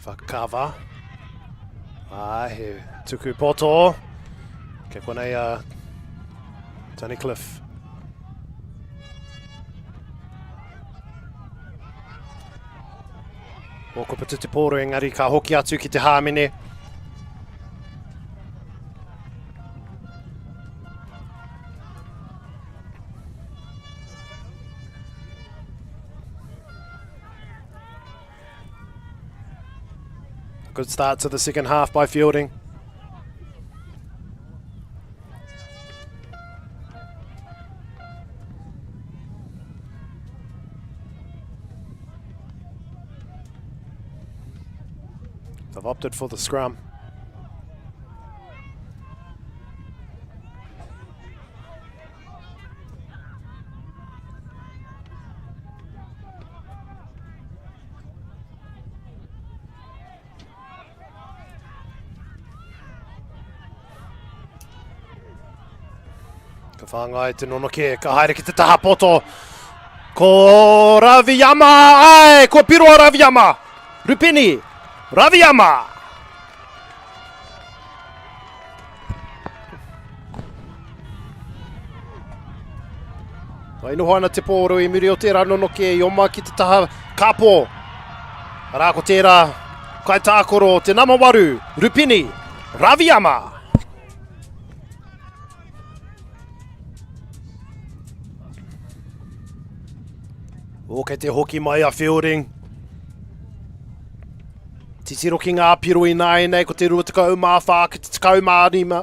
Whakakawa. He tuku poto. Ke konei Tony Cliff. O ko patu te pōro engari ka hoki atu ki te hāmene. Good start to the second half by Feilding. They've opted for the scrum. Ka whangai te nonoke, ka haere ki te taha poto. Ko Raviyama, ai, ko Piroa Raviyama. Rupini, Raviyama. Ai noho ana te pōro I muri o tērā nonoke I oma ki te taha kapo. Arā ko tērā kai tākoro te namawaru, Rupini, Raviyama. O kei te hoki mai a Feilding. Titiro ki ngā piro I nai nei ko te 20 mā whā ki te 10 mā rima.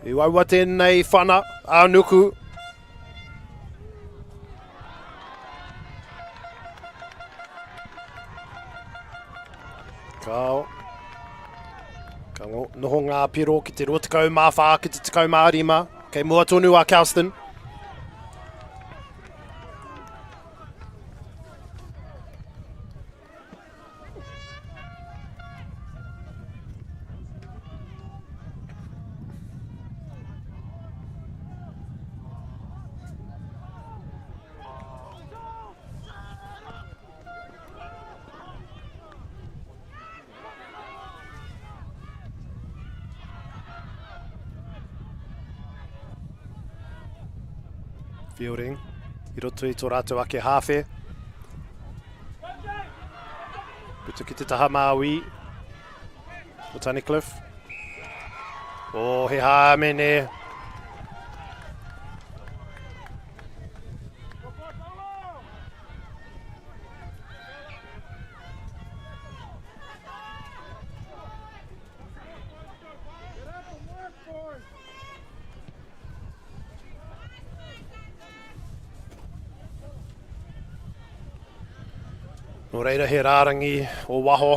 I waua tēnei whana a nuku. Kao. Ka noho ngā piro ki te 20 mā whā ki te 10 mā rima. Kei mua tonu a Kelson. Feilding, I roto I tō rātou ake hawhe. Putu ki te taha māui. O Tunnicliffe. O he hāmene. No reira he rārangi o waho.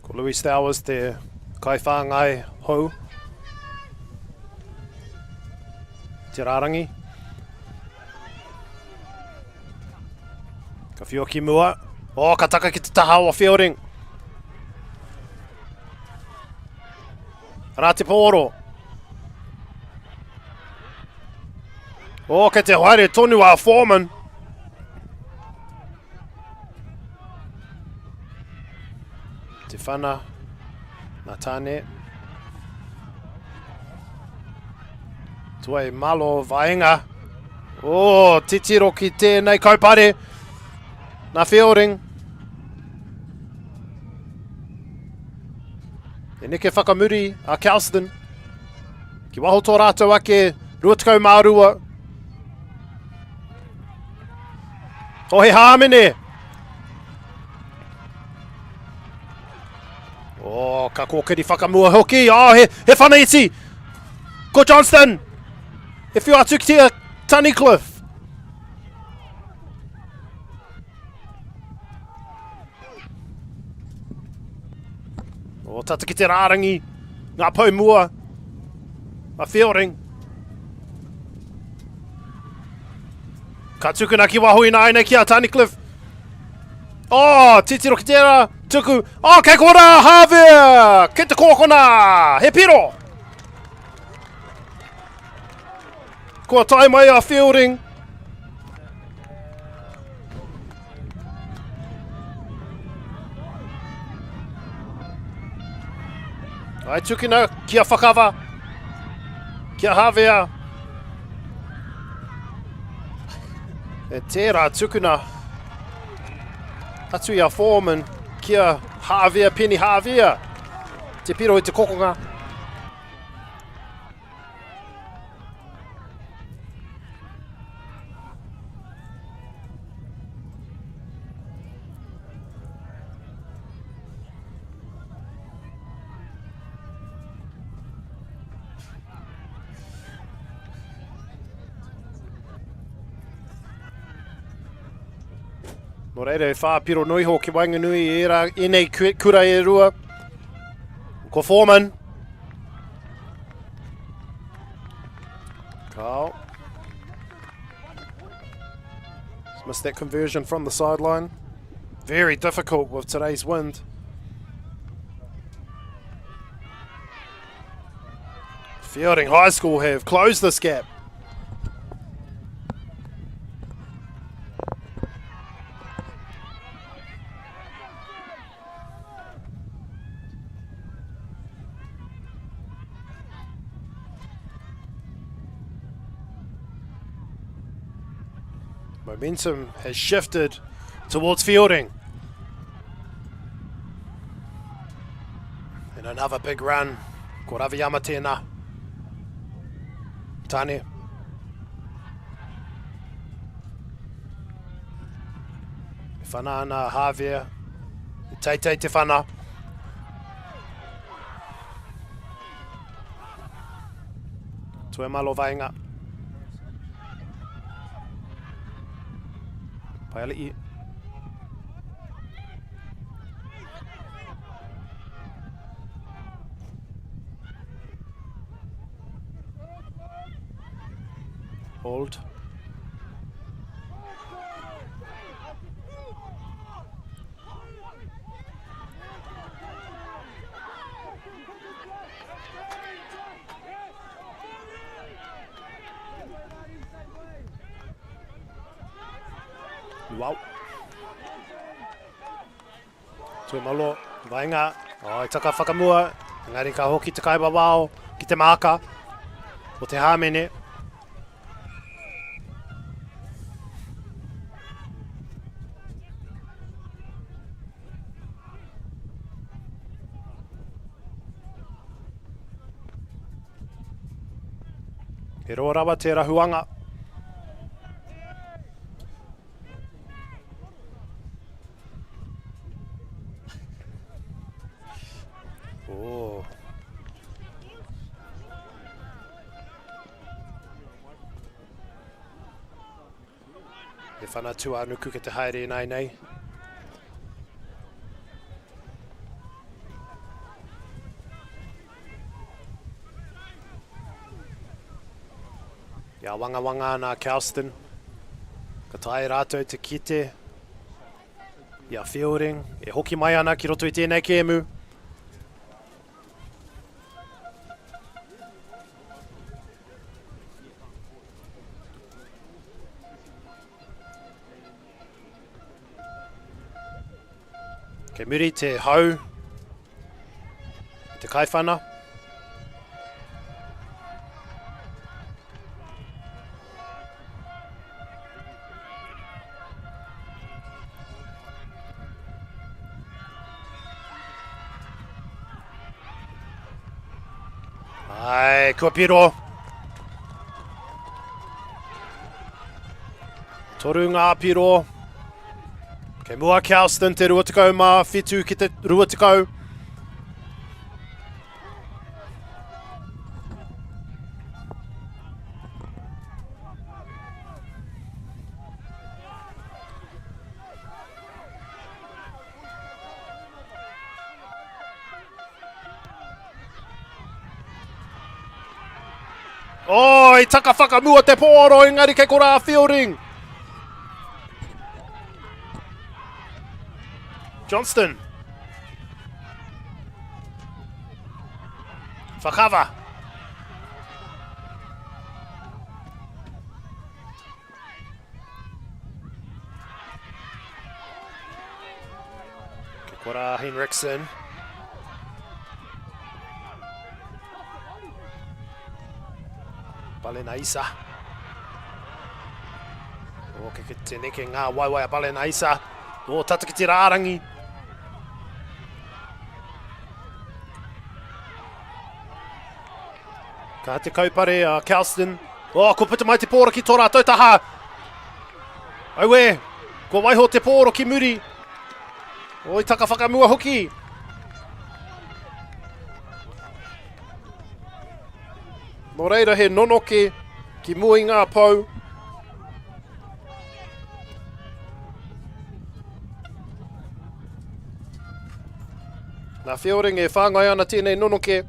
Ko Louis Stowers te kaiwhāngai hou. Te rārangi. Ka whio ki mua. O, ka taka ki te taha o Feilding. Rā te pōro. O, ke te haere tonu a Foreman. Te whana. Nā tāne. Tua e malo vaenga. O, titiro ki tēnei kaupare. Nā Feilding. E neke whakamuri a Kelson. Ki waho tō rātou ake 2 mārua. O he hāmene. O, ka kōkiri whakamua hoki. O, he whanaiti. Ko Johnston. E whio atu ki te Tunnicliffe. O tata ki te rārangi, ngā pau mua, a Feilding. Ka tukuna ki wahui nā aina ki a Tunnicliffe. O, titiro ki tērā, tuku. O, kei kora, Harvey! Ki te kōkona, he piro! Kua tai mai a Feilding. Ai tukina kia whakawa. Kia hawea. E tērā tukuna. Atu ia Foreman. Kia hawea, penny hawea. Te piro i te kokonga. Nō reira e whāpiro noiho ki Wainganui e nei kura e rua. Ko Foreman. Carl. Just missed that conversion from the sideline. Very difficult with today's wind. Feilding High School have closed this gap. Momentum has shifted towards Feilding. And another big run. Ko Raviyama tēnā. Tane. Whana ana Javier. Teitei te whana. Tue malo vaenga. Paili'i. Hold. Wow. Tue malo, vaenga. O, taka whakamua. Ngari ka hoki te kaiwa wao, ki te māka. O te hāmene. He roa rawa te rahuanga. Oh. E whana tua anuku ke te haere nei. Ia wanga nā Kelson. Ka tae rātou te kite. Ia Feilding. E hoki mai ana ki roto i tēnei kēmu. Ke muri te hau. Te kaiwhana. Ai, kua piro. Toru ngā piro. Ke mua Kelson te ruatakau mā whitu ki te ruatakau. Oh, I taka whakamua te pōro, engari kei korā Feilding. Johnston. Whakawa. Ke korā Henriksen. Palena Isa. O ke te neke ngā waiwai a Palena Isa. O tata ki te rārangi. Ka te kaupare a Kelson. O, ko puta mai te pōra ki tō rātou taha. Auwe, ko waiho te pōro ki muri. O, i taka whakamua hoki. Nō reira he nonoke ki mua i ngā pau. Nā Feilding e whāngai ana tēnei nonoke.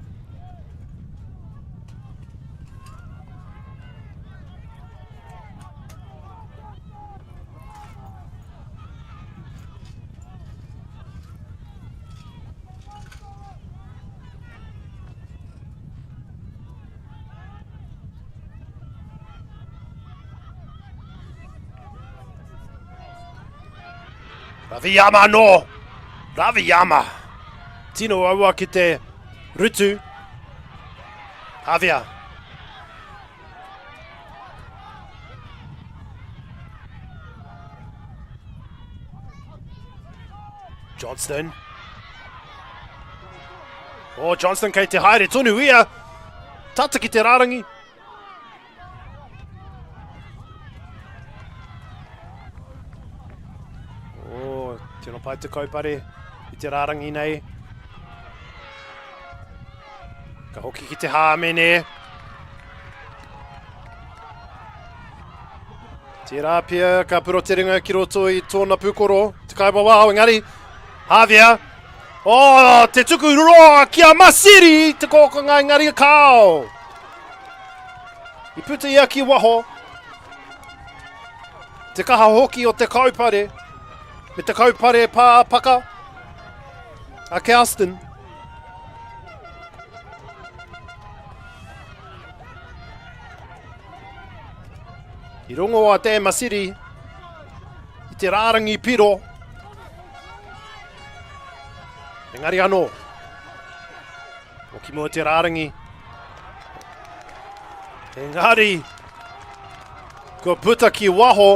Raviyama no! Raviyama! Tino aua ki te rutu. Havia. Johnston. Oh, Johnston kei te haere tonu ia. Tata ki te rārangi. Tino pai te kaupare i te rārangi nei. Ka hoki ki te hāmene. Te rāpia ka puro te ringa ki roto i tōna pūkoro. Te kaiwa wāo engari. Havia. Oh, te tuku roa ki a Masiri. Te kōkanga engari a kāo. I puta ia ki waho. Te kaha hoki o te kaupare. Me te kaupare pāpaka a Kelson. I rongo a te Masiri i te rārangi piro. Engari anō. O ki mua te rārangi. Engari. Ko puta ki waho.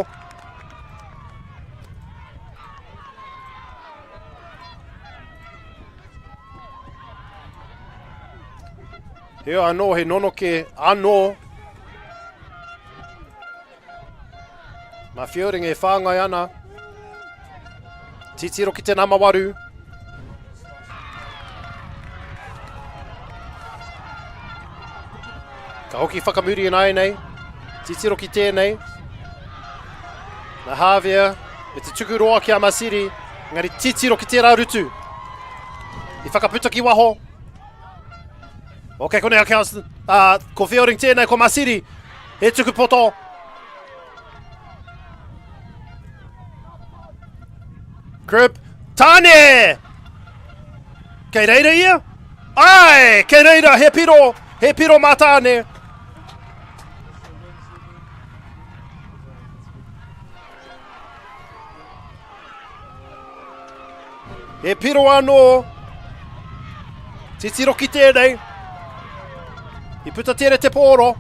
Heo anō, he nonoke anō. Mā Feilding e whāngai ana. Titiro ki te namawaru. Ka hoki whakamuri nai nei. Titiro ki tēnei. Na Havia, e te tuku roa ki a Masiri. Ngari titiro ki tērā rutu. I whakaputa ki waho. Ok, konea Kelson. Ko Feilding tēnei, ko Masiri. He tuku poto. Crib. Tāne! Kei reira ia? Ai! Kei reira, he piro. He piro mā tāne. He piro anō. Titiro ki tēnei. I puta tere te pōro.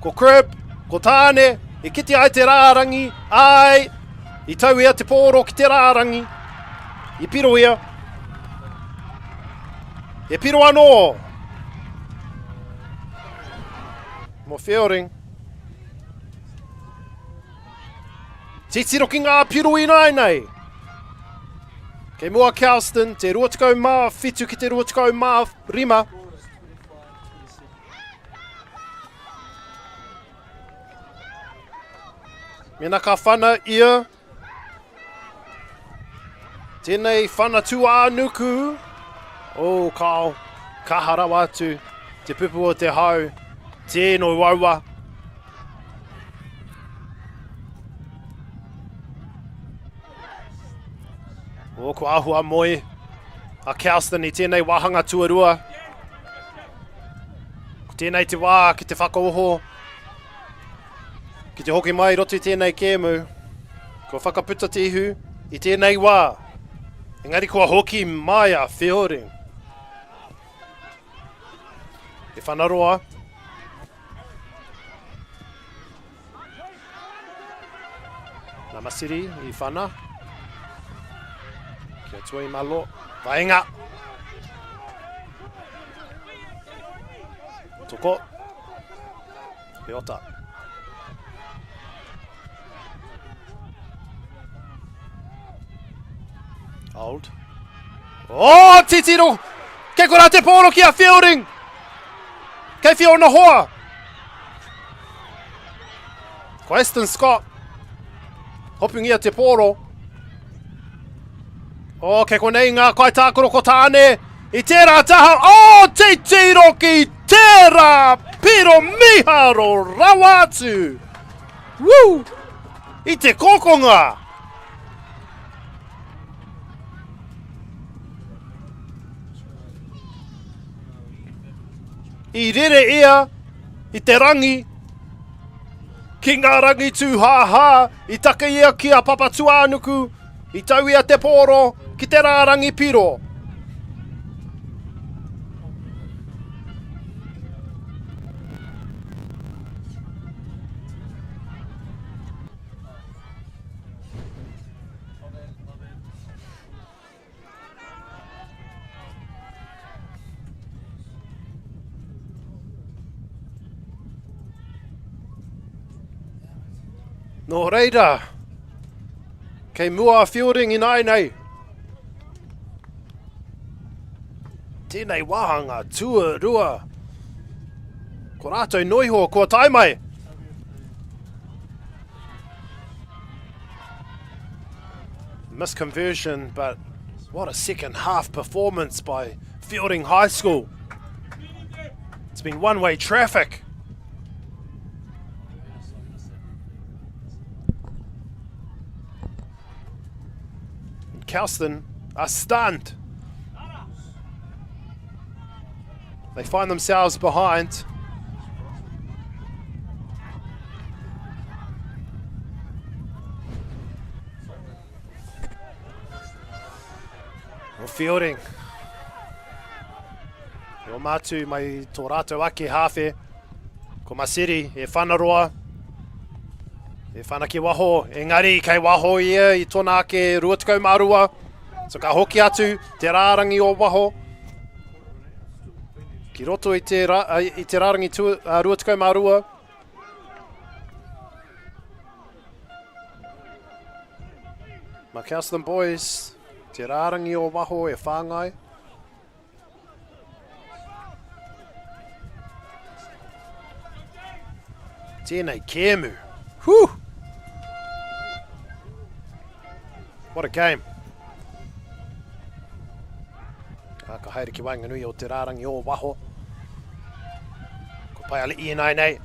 Ko Crib, ko tāne. I kiti ai te rārangi. Ai! I tau ia te pōro ki te rārangi. I piro ia. He piro anō. Mo Feilding. Titiro ki ngā piro i nai nei. Kei mua Kelson, te 27 ki te 25. Mena ka whana ia. Tēnei whana tū ānuku. O kao, ka harawa atu. Te pupu o te hau. Tēnoi waua. O ko ahua moi. A Kelson i tēnei wahanga tuarua. Ko tēnei te wā ki te whakaoho. Ki te hoki mai roto i tēnei kēmu. Ko whakaputa te ihu i tēnei wā. Engari kua hoki mai a Feilding. E whanaroa. Nā Masiri i whana. Kia tua i malo. Vaenga. Toko. Peota. Old. Oh, titiro! Kei kora te pōro ki a Feilding! Kei whiona hoa! Ko Aston Scott. Hopingia te pōro. O, kei konei ngā kai tākoro ko tāne. I tērā taha. O, te tiro ki tērā piro miharo rawa atu. Woo! I te kokonga. I rere ia, i te rangi. Ki ngā rangi tū hā, i taka ia ki a papa tuānuku. I tau ia te pōro, ki te rārangi piro. Nō reira, kei mua Feilding i nai nei. Tēnei wahanga tua rua. Ko rātou noiho kua tai mai. Misconversion, but what a second half performance by Feilding High School. It's been one-way traffic. Kelson are stunned. They find themselves behind. Feilding. E o mātu mai tō rātou ake hawhe. Ko Masiri e whanaroa. E whana ki waho, engari kei waho ia i tōna ake ruatikau marua. So ka hoki atu te rārangi o waho. Ki roto i te rārangi ruatikau marua. Ma Kelson boys, te rārangi o waho e whāngai. Tēnei Kēmu. Whew! What a game. Ka haere ki Wainganui o te rārangi o waho. Ko pai ali I nei.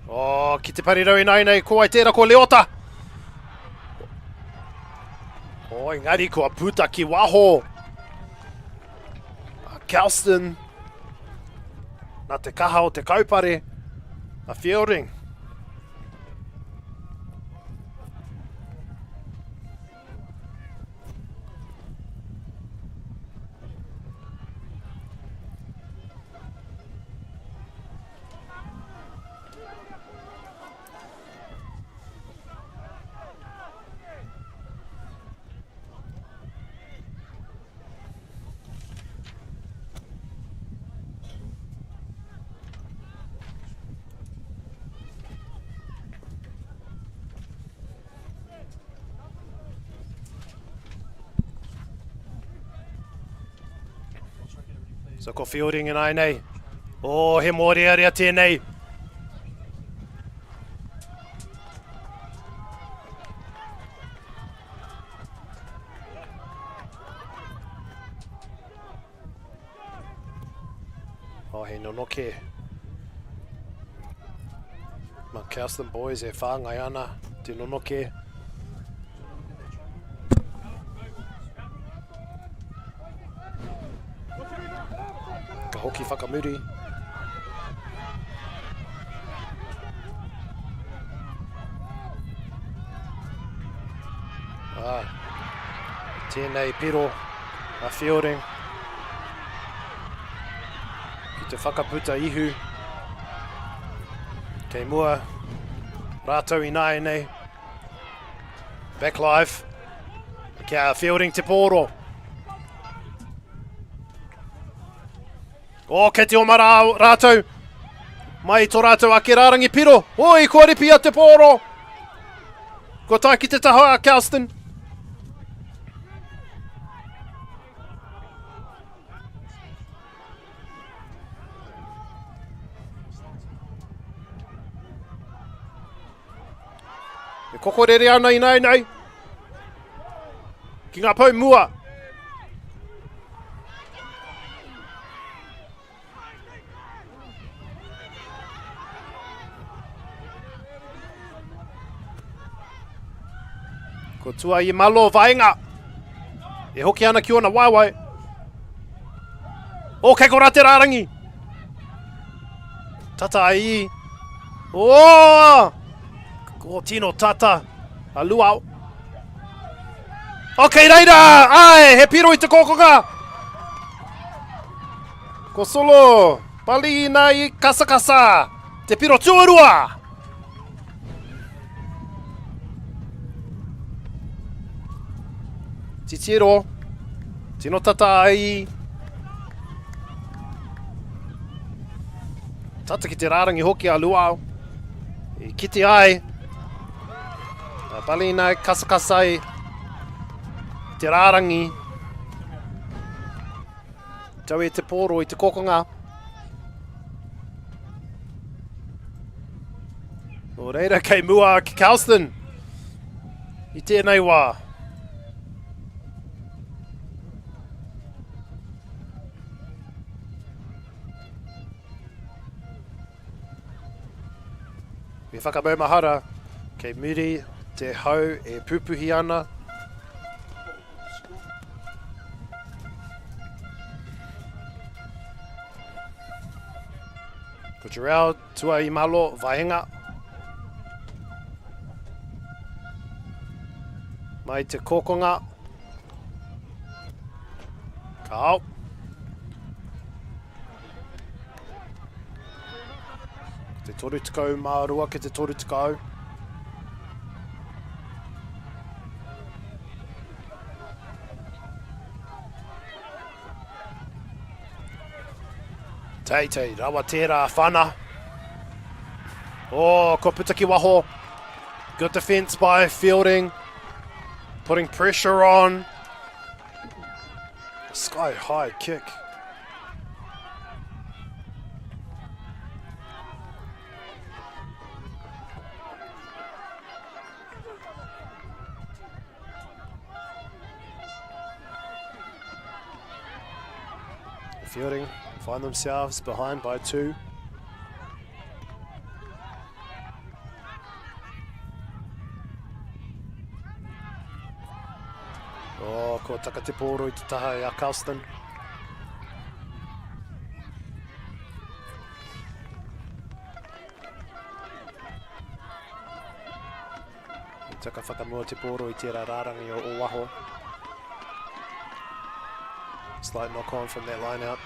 Oh, ki te parirau nei, ko ai tērā ko Leota. Oh, engari ko a puta ki waho. Kelson. Nā te kaha o te kaupare. A Feilding. So ko Feilding and nei. Oh, he mōrearea tēnei. Oh, he nonoke. Ma Kelson boys e whāngai ana te nonoke. Ka hoki whakamuri. Tēnei piro a Feilding. Ki te whakaputa ihu. Kei mua. Rātou I nei. Back live. Kia Feilding te pōro. O, kei te oma rātou. Mai tō rātou ake rārangi piro. Oi, kua ripi a te pōro. Ko tai ki te taha a Kelson. E kokorere ana I nei. Ki ngā pau mua. Ko tua I malo vaenga. E hoki ana ki ona waiwai. O kei ko rā te rārangi. Tata ai. O! Ko tino tata. A luau. O kei reira. Ai, he piro I te kokonga. Ko solo. Pali nai kasa. Te piro tuarua. Titiro. Tino tata ai. Tata ki te rārangi hoki a luau. I kiti ai. A pali nai kasai. Te rārangi. Tau e te pōro I te kokonga. O reira kei mua ki Kelson. I tēnei wā. Me whakabaumahara, kei muri te hau e pupuhi ana. Ko te reo tua I malo vahenga. Mai te kokonga. Kao. Te toru tukau mārua ke te toru tukau. Teitei, rawa tērā whana. Oh, ko puta ki waho. Good defence by Feilding. Putting pressure on. Sky high kick. Feilding find themselves behind by 2. Oh, ko taka te pōro I te taha a Kelson. Taka whakamua te pōro I te rarangi o Oaho. Slight knock on from that line out.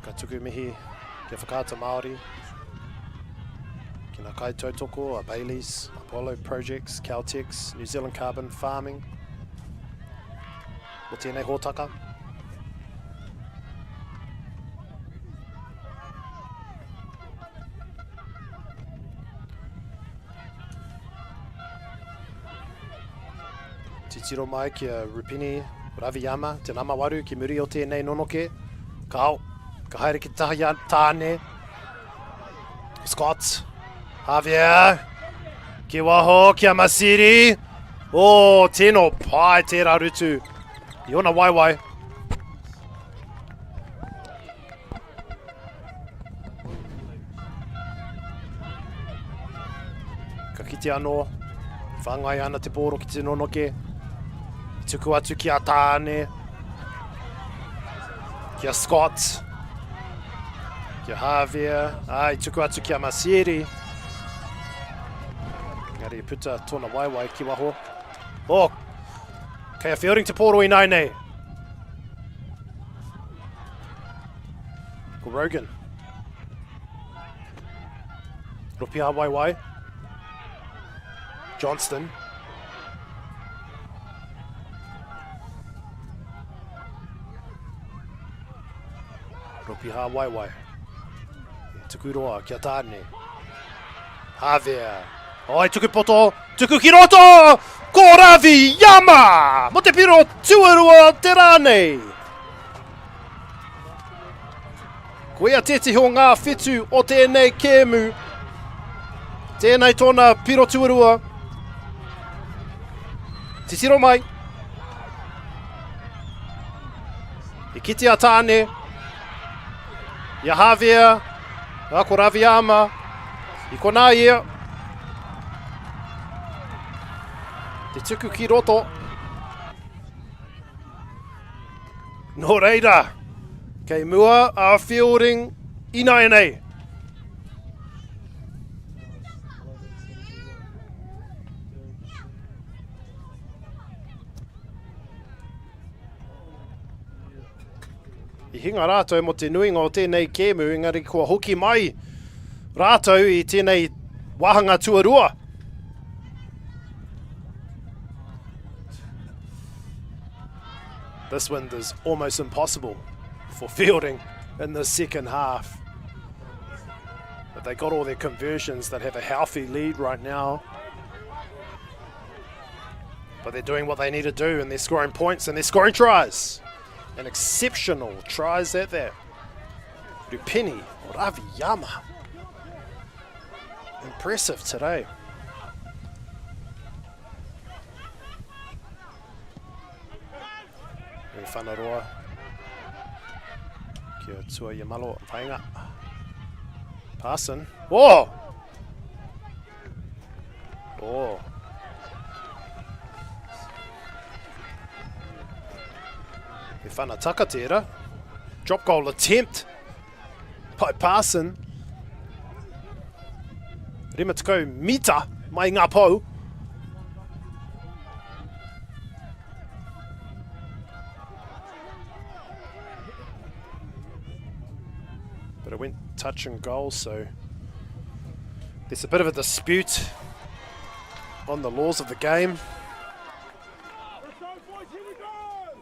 Ka tuku mihi kia whakaata Māori. Kina kai tautoko, a Baileys, Apollo Projects, Caltex, New Zealand Carbon Farming. O tēnei hōtaka. Titiro mai kia Rupini Raviyama, te nama waru ki muri o tēnei nonoke. Kao, ka haere ki taha tāne. Scott, Javier, ki waho, kia Masiri. O, tēno pai te rarutu. I ona waiwai. Ka kite anō, whangai ana te pōro ki te nonoke. Tuku atu ki a tāne. Kia Scott. Kia Javier. Ai, tuku atu ki a Masiri. Ngari puta tōna waiwai ki waho. Oh, kei a Feilding te pōro I nai nei. Ko Rogan. Ropi a waiwai. Johnston. Ropi ha waiwai. Tuku roa kia tāne. Javier. Oi, tuku poto. Tuku ki roto! Ko Ravi Yama! Mo te piro tuarua te rānei. Ko ia tētiho ngā whetū o tēnei kēmu. Tēnei tōna piro tuarua. Titiro mai. I kiti a tāne. Ia Javier, a ko Raviyama, I ko nā ia. Te tuku ki roto. Nō reira, kei mua a Feilding I nai nei. I hinga rātou mo te nuinga o tēnei kēmu, engari kua hoki mai rātou I tēnei wahanga tuarua. This wind is almost impossible for Feilding in the second half. But they got all their conversions that have a healthy lead right now. But they're doing what they need to do and they're scoring points and they're scoring tries. And exceptional tries at that. Rupini Raviyama. Impressive today. Whanaroa. Kia tua I malo whainga. Parson. Oh! Oh. E whana takatera. Drop goal attempt by Parson. Rima tukau mita mai ngā pou. But it went touch and goal, so there's a bit of a dispute on the laws of the game.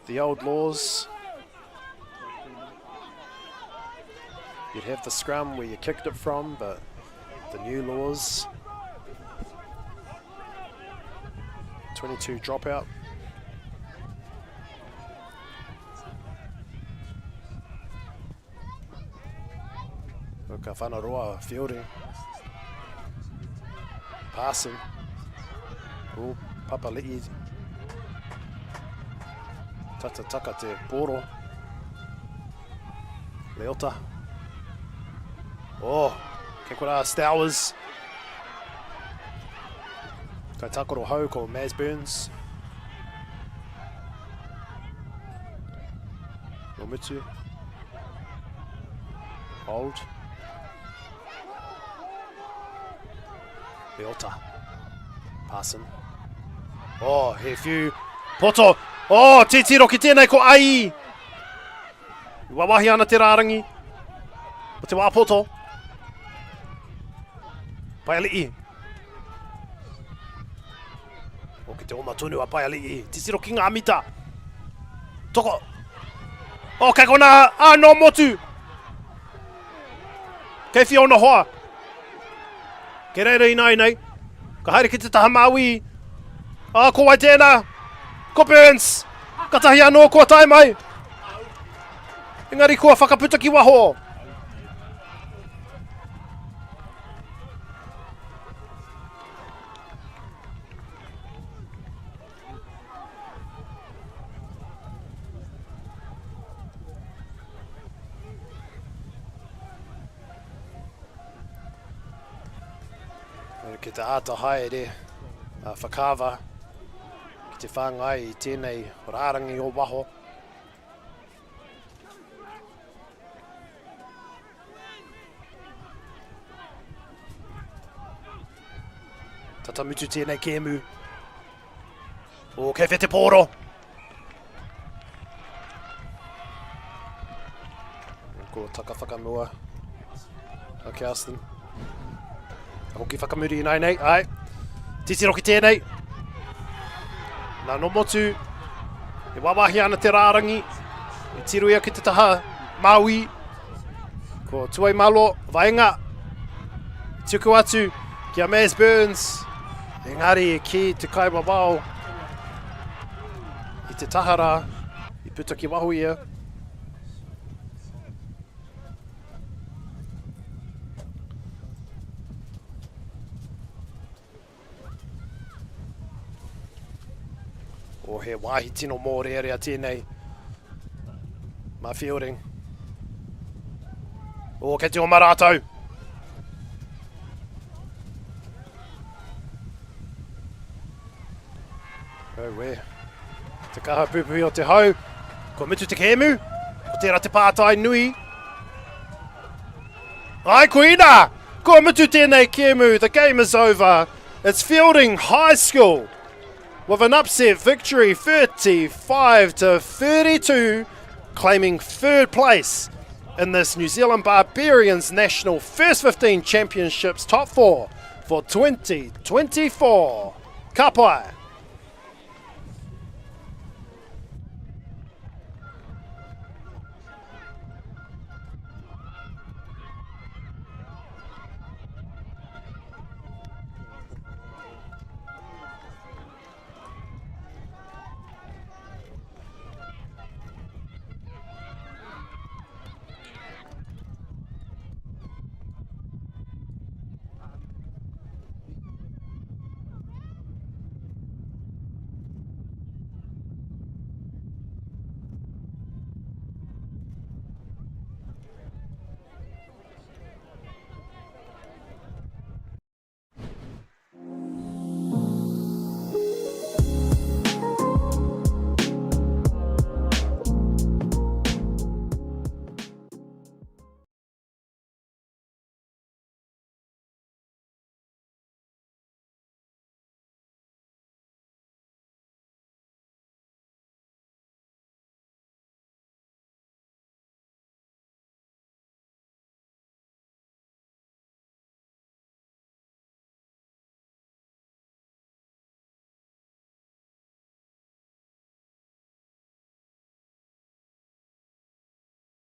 The old laws. You'd have the scrum where you kicked it from, but the new laws. 22 dropout. Ka whanaroa, Feilding. Passing. Oh, Papali'i. Taka te poro. Leota. Oh, ke kura Stowers. Kai takoro hau ko Maz Burns. Nomitsu. Hold. Leota. Passing. Oh, he few. Poto. Oh, titiro ki tēnei ko ai. Wawahi ana te rārangi. O te wāpoto. Paiali'i. O ki te oma tunu a Paiali'i. Titiro ki ngā mita. Toko. Oh, kei kona no motu. Kei Fiona hoa. Ke reira i nei. Ka haere ki te taha Maui. Ko wai tēnā. Ko Burns. Ka tahi anō kua tai mai. Engari kua whakaputa ki waho. Ki te ata haere, whakawa, ki te whāngai I tēnei rārangi o waho. Tatamutu tēnei kēmu. O kei whete pōro. Ko taka whakamua. A Kelson. Hoki whakamuri nei, ai. Titiro ki tēnei. Nā no motu. E wawahi ana te rārangi. E tiru ia ki te taha Maui. Ko Tuai Malo, Vaenga. Tuku atu ki a Maz Burns. Engari ki te kaimawao. I te tahara. I puta ki wahu ia. O he wāhi tino mō rearea tēnei. Ma Feilding. O kei te o marātou. Oh we. Te kaha pupuhi o te hau. Ko mitu te kēmu. Ko tērā te pātai nui. Ai kuina! Ko mitu tēnei kēmu. The game is over. It's Feilding High School with an upset victory, 35-32, claiming third place in this New Zealand Barbarians National First 15 Championships Top 4 for 2024. Ka pai!